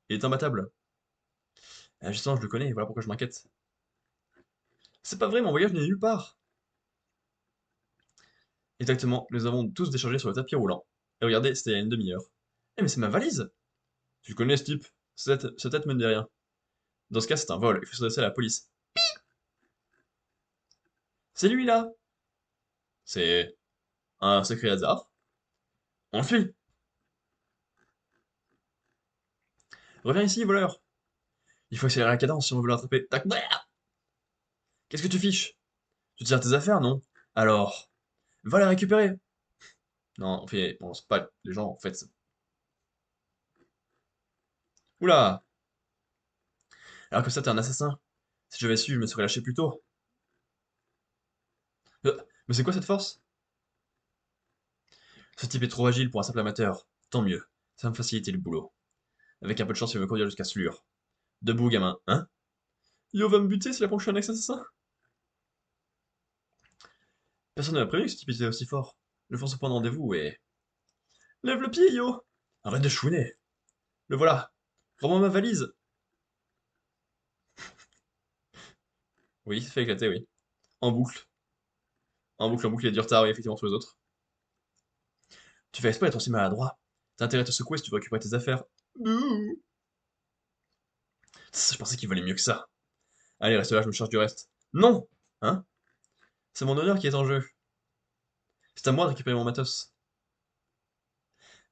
Il est imbattable. Justement, je le connais, voilà pourquoi je m'inquiète. C'est pas vrai, mon voyage n'est nulle part. Exactement, nous avons tous déchargé sur le tapis roulant. Et regardez, c'était il y a une demi-heure. Eh mais c'est ma valise! Tu connais ce type? Sa tête me dit rien. Dans ce cas, c'est un vol, il faut s'adresser à la police. C'est lui là! C'est un secret hasard. On le suit! Reviens ici, voleur! Il faut accélérer la cadence si on veut l'attraper. Tac! Qu'est-ce que tu fiches? Tu tires tes affaires, non? Alors, va les récupérer! Non, en fait, bon, c'est pas les gens, en fait. Oula! Alors que ça, t'es un assassin. Si j'avais su, je me serais lâché plus tôt. Mais c'est quoi cette force? Ce type est trop agile pour un simple amateur. Tant mieux. Ça va me faciliter le boulot. Avec un peu de chance, il va me conduire jusqu'à Slur. Debout, gamin, hein? Yo va me buter si la je suis un ex-assassin? Personne ne m'a prévenu que ce type était aussi fort. Je force au point de rendez-vous et... Lève le pied, yo! Arrête de chouiner! Le voilà! Rends-moi ma valise! Oui, fait éclater, oui. En boucle. En boucle, il y a du retard, oui, effectivement, sur les autres. Tu fais exprès d'être aussi maladroit. T'as intérêt à te secouer si tu veux récupérer tes affaires. Bouh. Je pensais qu'il valait mieux que ça. Allez, reste là, je me charge du reste. Non! Hein? C'est mon honneur qui est en jeu. C'est à moi de récupérer mon matos.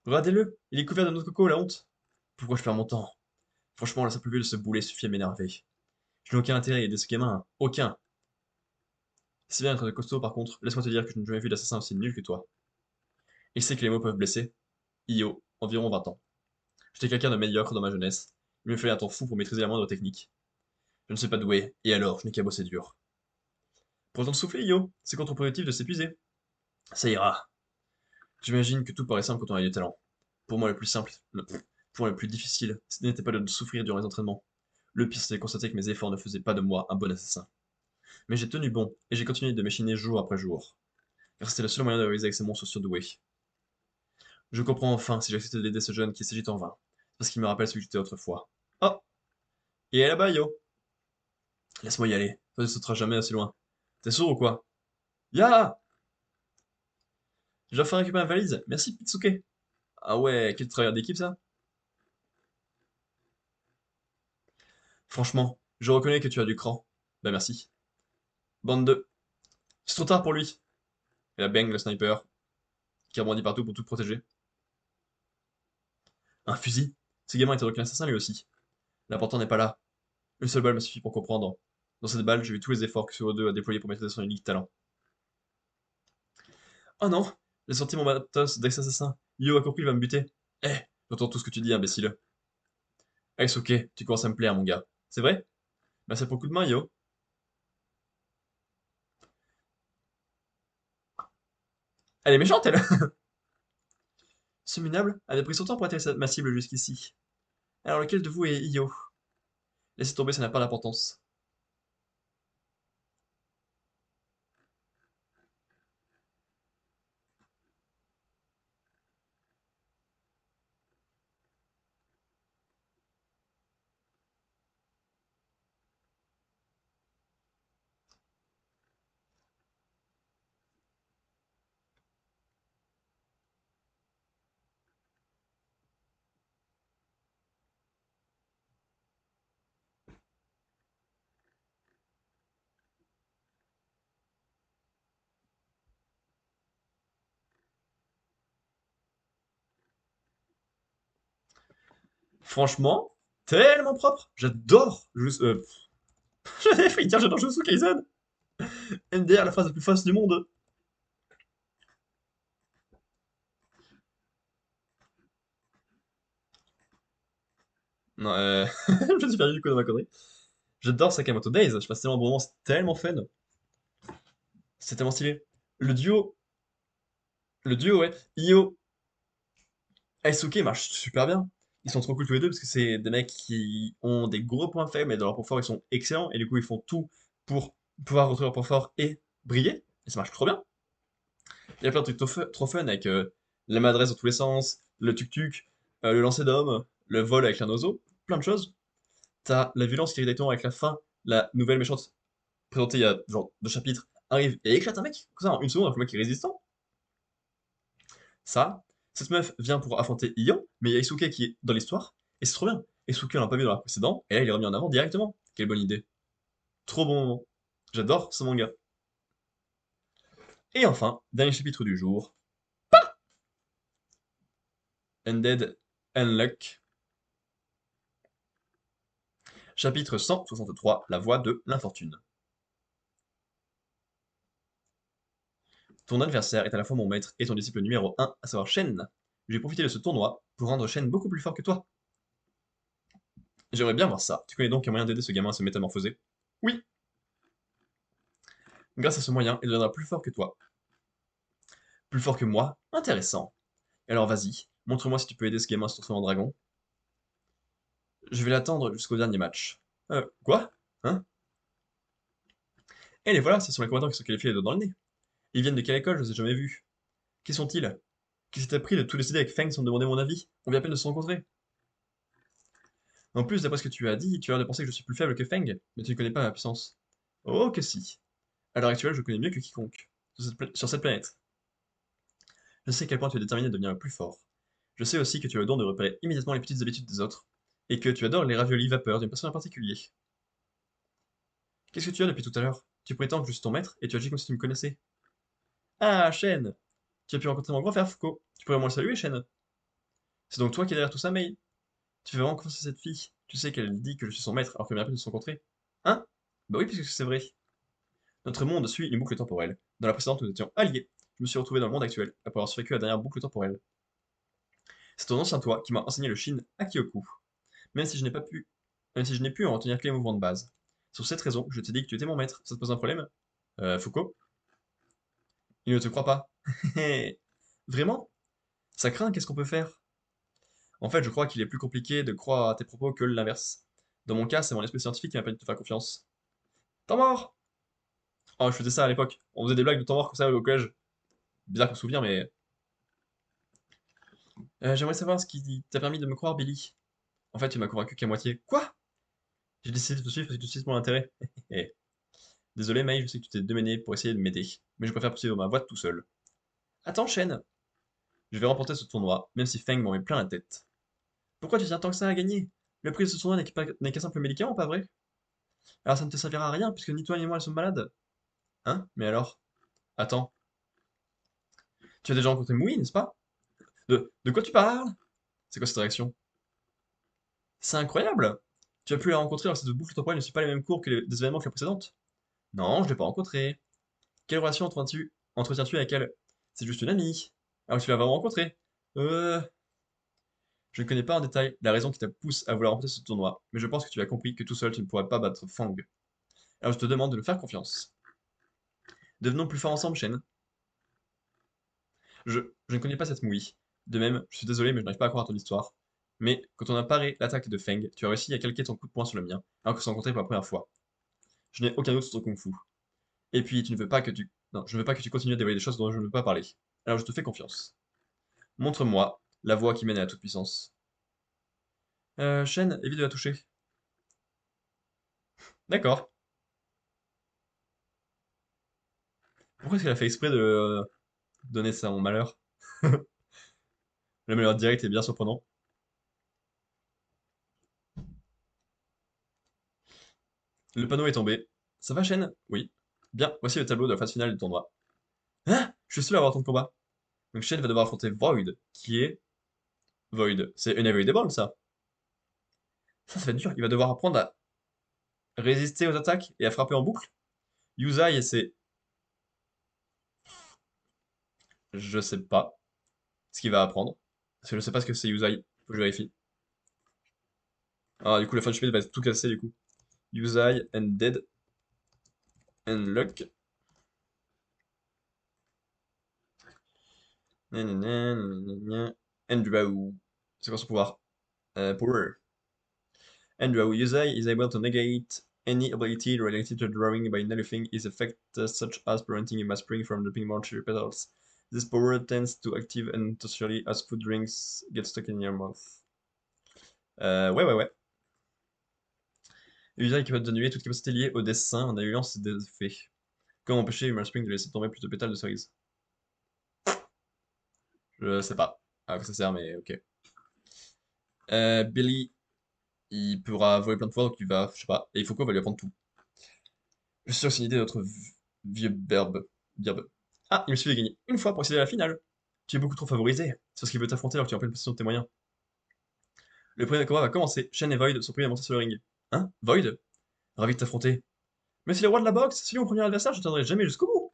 Regardez-le, il est couvert de noix de coco, la honte. Pourquoi je perds mon temps? Franchement, la simple vue de ce boulet suffit à m'énerver. Je n'ai aucun intérêt à aider ce gamin, hein. Aucun. C'est bien d'être costaud, par contre, laisse-moi te dire que je n'ai jamais vu d'assassin aussi nul que toi. Il sait que les mots peuvent blesser. Io, environ 20 ans. J'étais quelqu'un de médiocre dans ma jeunesse. Il me fallait un temps fou pour maîtriser la moindre technique. Je ne suis pas doué, et alors, je n'ai qu'à bosser dur. Pour autant de souffler, Io, c'est contre-productif de s'épuiser. Ça ira. J'imagine que tout paraît simple quand on a du talent. Pour moi, le plus simple, pour moi, le plus difficile, ce n'était pas de souffrir durant les entraînements. Le pire, c'était de constater que mes efforts ne faisaient pas de moi un bon assassin. Mais j'ai tenu bon, et j'ai continué de m'échiner jour après jour. Car c'était le seul moyen de rivaliser avec ces monstres surdoués. Je comprends enfin si j'accepte d'aider ce jeune qui s'agite en vain. Parce qu'il me rappelle celui que j'étais autrefois. Oh! Et elle là-bas, yo! Laisse-moi y aller, toi tu sauteras jamais assez loin. T'es sourd ou quoi? Ya! J'ai enfin récupéré ma valise, merci Pitsuke! Ah ouais, quel travailleur d'équipe ça? Franchement, je reconnais que tu as du cran. Bah merci. Bande de... C'est trop tard pour lui. Et la bang, le sniper, qui rebondit partout pour tout protéger. Un fusil? Ce gamin était donc un assassin lui aussi. L'important n'est pas là. Une seule balle me suffit pour comprendre. Dans cette balle, j'ai vu tous les efforts que ce 2 a déployés pour maîtriser son unique talent. Oh non! J'ai sorti mon matos d'ex-assassin. Yo a compris, il va me buter. Eh! J'entends tout ce que tu dis, imbécile. Ah, c'est ok, tu commences à me plaire, mon gars. C'est vrai? Merci pour le coup de main, yo. Elle est méchante, elle! Ce minable avait pris son temps pour atterrir ma cible jusqu'ici. Alors lequel de vous est Io? Laissez tomber, ça n'a pas d'importance. Franchement, tellement propre. J'adore. J'avais failli dire j'adore Jujutsu Kaisen. MDR, la phrase la plus fausse du monde. Non, je me suis perdu du coup dans ma connerie. J'adore Sakamoto Days. Je passe tellement de moments, c'est tellement fun. C'est tellement stylé. Le duo. Le duo, ouais. Io, Aisuke marche super bien. Ils sont trop cool tous les deux parce que c'est des mecs qui ont des gros points faibles, mais dans leur point fort, ils sont excellents. Et du coup, ils font tout pour pouvoir retrouver leur point fort et briller. Et ça marche trop bien. Il y a plein de trucs trop fun avec la maladresse dans tous les sens, le tuk-tuk, le lancer d'homme, le vol avec un oiseau, plein de choses. T'as la violence qui arrive directement avec la fin, la nouvelle méchante présentée il y a genre 2 chapitres arrive et éclate un mec, comme ça en une seconde alors que le mec est résistant. Ça, cette meuf vient pour affronter Ion, mais il y a Isuke qui est dans l'histoire, et c'est trop bien. Isuke on l'a pas vu dans la précédente, et là il est remis en avant directement. Quelle bonne idée. Trop bon moment. J'adore ce manga. Et enfin, dernier chapitre du jour, Ended Unluck, chapitre 163, la voix de l'infortune. Ton adversaire est à la fois mon maître et ton disciple numéro 1, à savoir Shen. J'ai profité de ce tournoi pour rendre Shen beaucoup plus fort que toi. J'aimerais bien voir ça. Tu connais donc un moyen d'aider ce gamin à se métamorphoser? Oui. Grâce à ce moyen, il deviendra plus fort que toi. Plus fort que moi? Intéressant. Alors vas-y, montre-moi si tu peux aider ce gamin à se transformer en dragon. Je vais l'attendre jusqu'au dernier match. Quoi? Hein? Et les voilà, ce sont les combattants qui sont qualifiés les dos dans le nez. Ils viennent de quelle école? Je les ai jamais vus. Qui sont-ils? Qui s'est appris de tout décider avec Feng sans me demander mon avis? On vient à peine de se rencontrer. En plus, d'après ce que tu as dit, tu as l'air de penser que je suis plus faible que Feng, mais tu ne connais pas ma puissance. Oh que si. À l'heure actuelle, je connais mieux que quiconque. Sur cette planète. Je sais à quel point tu es déterminé à devenir le plus fort. Je sais aussi que tu as le don de repérer immédiatement les petites habitudes des autres, et que tu adores les raviolis vapeur d'une personne en particulier. Qu'est-ce que tu as depuis tout à l'heure? Tu prétends que je suis ton maître, et tu agis comme si tu me connaissais. Ah, Shen! Tu as pu rencontrer mon grand frère Foucault. Tu pourrais au moins le saluer, Shen. C'est donc toi qui es derrière tout ça, Mei? Tu fais vraiment confiance à cette fille. Tu sais qu'elle dit que je suis son maître, alors que vient à peine de se rencontrer. Hein? Bah oui, puisque c'est vrai. Notre monde suit une boucle temporelle. Dans la précédente, nous étions alliés. Je me suis retrouvé dans le monde actuel, après avoir survécu à la dernière boucle temporelle. C'est ton ancien toi qui m'a enseigné le Shin Akioku, même si je n'ai pas pu, même si je n'ai pu en retenir que les mouvements de base. Sur cette raison, je t'ai dit que tu étais mon maître. Ça te pose un problème? Foucault? Il ne te croit pas. Vraiment? Ça craint, qu'est-ce qu'on peut faire? En fait, je crois qu'il est plus compliqué de croire à tes propos que l'inverse. Dans mon cas, c'est mon esprit scientifique qui m'a permis de te faire confiance. Temps mort! Oh, je faisais ça à l'époque. On faisait des blagues de temps mort comme ça au collège. Bizarre comme souvenir, mais... J'aimerais savoir ce qui t'a permis de me croire, Billy. En fait, tu m'as convaincu qu'à moitié. Quoi? J'ai décidé de te suivre parce que tu suscites mon intérêt. Eh. Désolé, May, je sais que tu t'es démené pour essayer de m'aider, mais je préfère poursuivre ma voie tout seul. Attends, Shen, je vais remporter ce tournoi, même si Feng m'en met plein la tête. Pourquoi tu tiens tant que ça à gagner? Le prix de ce tournoi n'est qu'un simple médicament, pas vrai? Alors ça ne te servira à rien, puisque ni toi ni moi ne sommes malades. Hein? Mais alors? Attends, tu as déjà rencontré Moui, n'est-ce pas? De quoi tu parles? C'est quoi cette réaction? C'est incroyable! Tu as pu la rencontrer alors que cette boucle temporelle ne suit pas les mêmes cours que des événements que la précédente? Non, je l'ai pas rencontrée. Quelle relation entretiens-tu avec elle? C'est juste une amie. Alors que tu l'as vraiment rencontrée? Euh... Je ne connais pas en détail la raison qui te pousse à vouloir remporter ce tournoi, mais je pense que tu as compris que tout seul tu ne pourrais pas battre Fang. Alors je te demande de me faire confiance. Devenons plus forts ensemble, Shen. Je ne connais pas cette mouille. De même, je suis désolé, mais je n'arrive pas à croire à ton histoire. Mais quand on a paré l'attaque de Feng, tu as réussi à calquer ton coup de poing sur le mien, alors que se rencontrer pour la première fois. Je n'ai aucun doute sur ton kung-fu. Et puis, tu ne veux pas que tu... Non, je ne veux pas que tu continues à dévoiler des choses dont je ne veux pas parler. Alors je te fais confiance. Montre-moi la voie qui mène à la toute-puissance. Shen, évite de la toucher. D'accord. Pourquoi est-ce qu'elle a fait exprès de donner ça en malheur? Le malheur direct est bien surprenant. Le panneau est tombé. Ça va, Shen? Oui. Bien, voici le tableau de la phase finale du tournoi. Hein? Je suis seul à avoir tant de combat. Donc Shen va devoir affronter Void, qui est... Void. C'est Unavoidable, ça. Ça va être dur. Il va devoir apprendre à résister aux attaques et à frapper en boucle. Yuzai, c'est... Je sais pas ce qu'il va apprendre. Parce que je sais pas ce que c'est Yuzai. Faut que je vérifie. Ah, du coup, la fin du chemin va être tout cassé, du coup. Yuzai and Dead and Luck. Nanana, nanana. Andrew. C'est quoi son pouvoir? Power. Andrew Yuzai is able to negate any ability related to drawing by nulling its effect, such as preventing a mass spring from dropping more cherry petals. This power tends to active unintentionally as food rings get stuck in your mouth. Ouais. Yuzai est capable d'annuler toute capacité liée au dessin en annulant ses effets. Comment empêcher une mass spring de laisser tomber plus de pétales de cerise? Je sais pas à quoi ça sert, mais ok. Billy, il pourra voler plein de fois, donc il va, je sais pas, et il faut quoi va lui apprendre tout. Je suis sûr que c'est une idée de notre vieux Berbe. Ah, il me suffit de gagner une fois pour accéder à la finale. Tu es beaucoup trop favorisé. C'est parce qu'il veut t'affronter alors que tu es en pleine possession de tes moyens. Le premier combat va commencer. Shen et Void sont prêts à monter sur le ring. Hein? Void? Ravi de t'affronter. Mais c'est le roi de la boxe, c'est lui mon premier adversaire, je n'atteindrai jamais jusqu'au bout.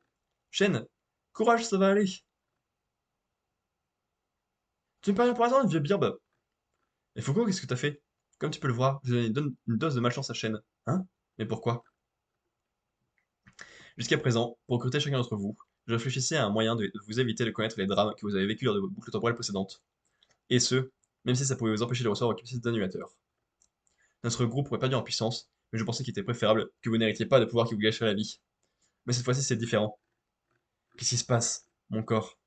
Shen, courage, ça va aller. Tu me parles pour attendre, vieux Birbe. Et Foucault, qu'est-ce que t'as fait? Comme tu peux le voir, je donne une dose de malchance à Shen. Hein? Mais pourquoi? Jusqu'à présent, pour recruter chacun d'entre vous, je réfléchissais à un moyen de vous éviter de connaître les drames que vous avez vécus lors de vos boucles temporelles précédentes. Et ce, même si ça pouvait vous empêcher de recevoir vos capacités d'animateur. Notre groupe aurait perdu en puissance, mais je pensais qu'il était préférable que vous n'héritiez pas de pouvoir qui vous gâcherait la vie. Mais cette fois-ci, c'est différent. Qu'est-ce qui se passe? Mon corps.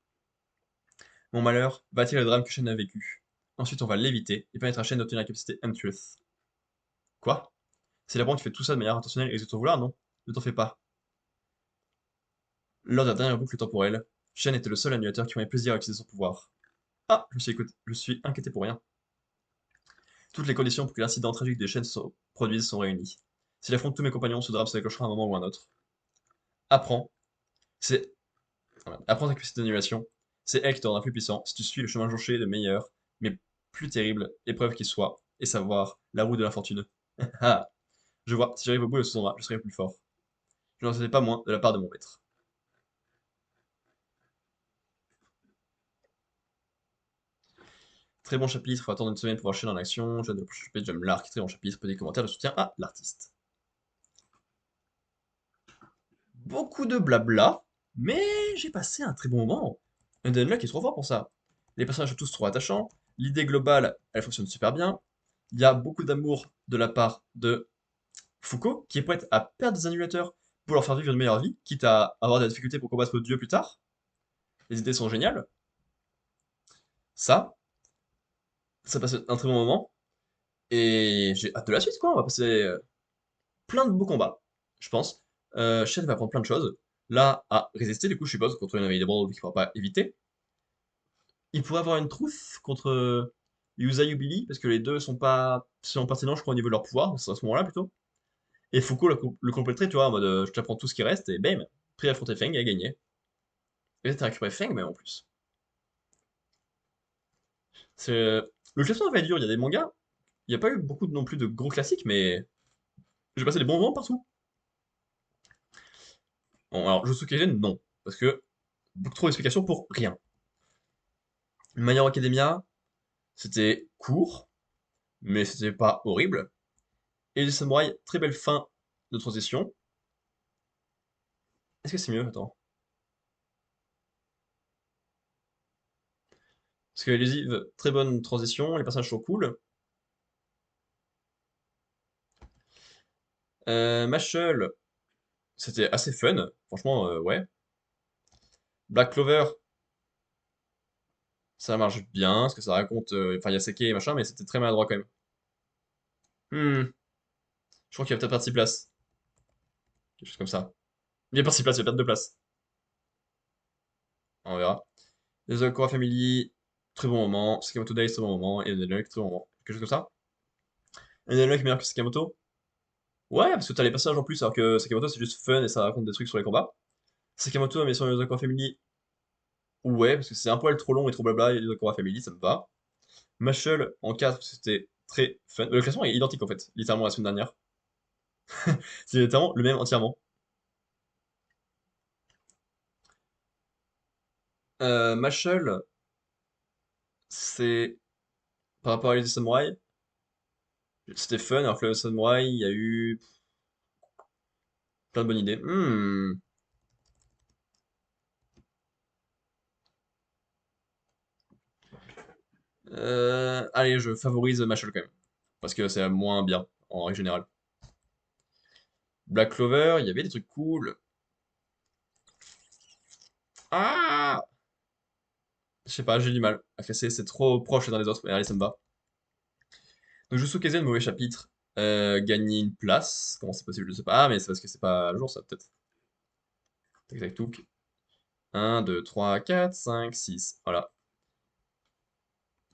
Mon malheur va attirer le drame que Shen a vécu. Ensuite, on va l'éviter et permettre à Shen d'obtenir la capacité Untruth. Quoi? C'est la banque qui fait tout ça de manière intentionnelle et de ton vouloir, non? Ne t'en fais pas. Lors de la dernière boucle temporelle, Shen était le seul annulateur qui prenait plaisir à utiliser son pouvoir. Ah, je suis inquiété pour rien. Toutes les conditions pour que l'incident tragique des chaînes se produise sont réunies. S'il affronte tous mes compagnons, ce drame se déclenchera à un moment ou à un autre. Apprends. C'est. Voilà. Apprends ta capacité d'annulation. C'est elle qui te rendra plus puissant si tu suis le chemin jonché de meilleures, mais plus terribles épreuves qui soient, et savoir la roue de l'infortune. Ah, je vois, si j'arrive au bout de ce tournoi, je serai plus fort. Je n'en sais pas moins de la part de mon maître. Très bon chapitre, faut attendre une semaine pour voir Shell en action. Je viens de le prochain chapitre, j'aime l'arc. Très bon chapitre, petit commentaire de soutien à l'artiste. Beaucoup de blabla, mais j'ai passé un très bon moment. Undead est trop fort pour ça. Les personnages sont tous trop attachants, l'idée globale, elle fonctionne super bien. Il y a beaucoup d'amour de la part de Foucault, qui est prête à perdre des annulateurs pour leur faire vivre une meilleure vie, quitte à avoir des difficultés pour combattre Dieu plus tard. Les idées sont géniales. Ça, ça passe un très bon moment. Et j'ai hâte de la suite, quoi. On va passer plein de beaux combats, je pense. Shen va apprendre plein de choses. Là, à résister, du coup, je suppose, contre une Invader qu'il ne pourra pas éviter. Il pourrait avoir une trouffe contre Yusa Billy, parce que les deux sont pas sont pertinents, je crois, au niveau de leur pouvoir, c'est à ce moment-là plutôt. Et Foucault le compléterait, tu vois, en mode je t'apprends tout ce qui reste, et bam, prêt à affronter Feng et à gagner. Et t'as récupéré Feng, mais en plus. Le classement va être dur, il y a des mangas, il n'y a pas eu beaucoup non plus de gros classiques, mais j'ai passé des bons moments partout. Bon, alors, Jujutsu Kaisen, non, parce que beaucoup trop d'explications pour rien. My Hero Academia, c'était court, mais c'était pas horrible. Et les samouraïs, très belle fin de transition. Est-ce que c'est mieux? Attends. Parce que Elusive, très bonne transition, les personnages sont cool. Mashal, c'était assez fun. Franchement, ouais. Black Clover, ça marche bien, parce que ça raconte. Enfin, il y a Seke et machin, mais c'était très maladroit quand même. Hmm, je crois qu'il va peut-être perdre 6 places. Quelque chose comme ça. Il va perdre 6 places, il va perdre 2 places. On verra. Les Okura Family, très bon moment. Sakamoto Days, très bon moment. Et Undead, très bon moment. Quelque chose comme ça. Undead meilleur que Sakamoto? Ouais, parce que t'as les passages en plus, alors que Sakamoto c'est juste fun et ça raconte des trucs sur les combats. Sakamoto, mais sur les Okura Family, ouais, parce que c'est un poil trop long et trop blabla, et les Okura Family, ça me va. Mashal en 4, c'était très fun. Le classement est identique en fait, littéralement la semaine dernière. C'est littéralement le même entièrement. Mashal, c'est par rapport à les Samurai, c'était fun, alors que le Samurai, il y a eu plein de bonnes idées. Allez, je favorise Machel quand même. Parce que c'est moins bien, en règle générale. Black Clover, il y avait des trucs cool. Ah! Je sais pas, j'ai du mal. AKC, c'est trop proche les uns des autres. Mais allez, ça me va. Donc, Jutsu Kaisen, mauvais chapitre. Gagner une place. Comment c'est possible? Je sais pas. Ah, mais c'est parce que c'est pas à jour, ça, peut-être. Tac, tac, touk. 1, 2, 3, 4, 5, 6. Voilà.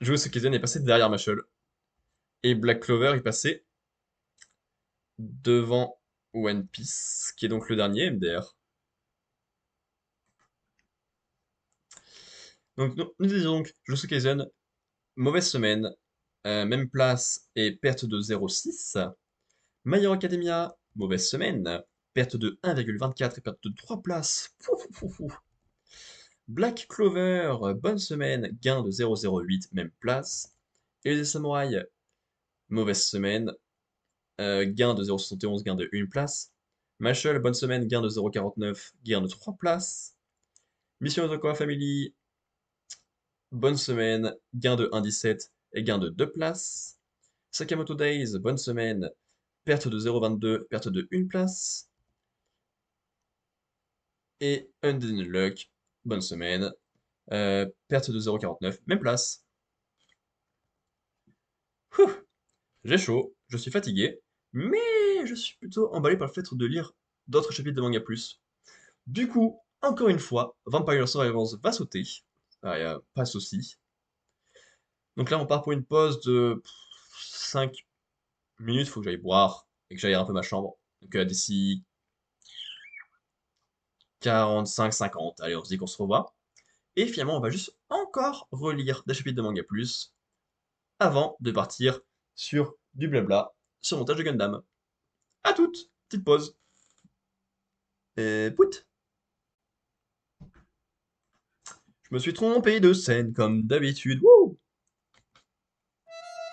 Jutsu Kaisen est passé derrière Machel. Et Black Clover est passé devant One Piece, qui est donc le dernier MDR. Donc, nous disons donc Jujutsu Kaisen, mauvaise semaine, même place et perte de 0,6. My Hero Academia, mauvaise semaine, perte de 1,24 et perte de 3 places. Fou, fou, fou, fou. Black Clover, bonne semaine, gain de 0,08, même place. Et les Samouraïs, mauvaise semaine, gain de 0,71, gain de 1 place. Machel, bonne semaine, gain de 0,49, gain de 3 places. Mission Otokoa Family, bonne semaine, gain de 1,17 et gain de 2 places. Sakamoto Days, bonne semaine, perte de 0,22, perte de 1 place. Et Undead Luck, bonne semaine, perte de 0,49, même place. Ouh, j'ai chaud, je suis fatigué, mais je suis plutôt emballé par le fait de lire d'autres chapitres de Manga Plus. Du coup, encore une fois, Vampire Survivors va sauter. Ah, y a pas de souci. Donc là, on part pour une pause de 5 minutes, faut que j'aille boire et que j'aille un peu ma chambre. Donc d'ici 45-50, allez, on se dit qu'on se revoit. Et finalement, on va juste encore relire des chapitres de Manga Plus avant de partir sur du blabla sur montage de Gundam. À toutes, petite pause. Et pout. Je me suis trompé de scène comme d'habitude. Wouh.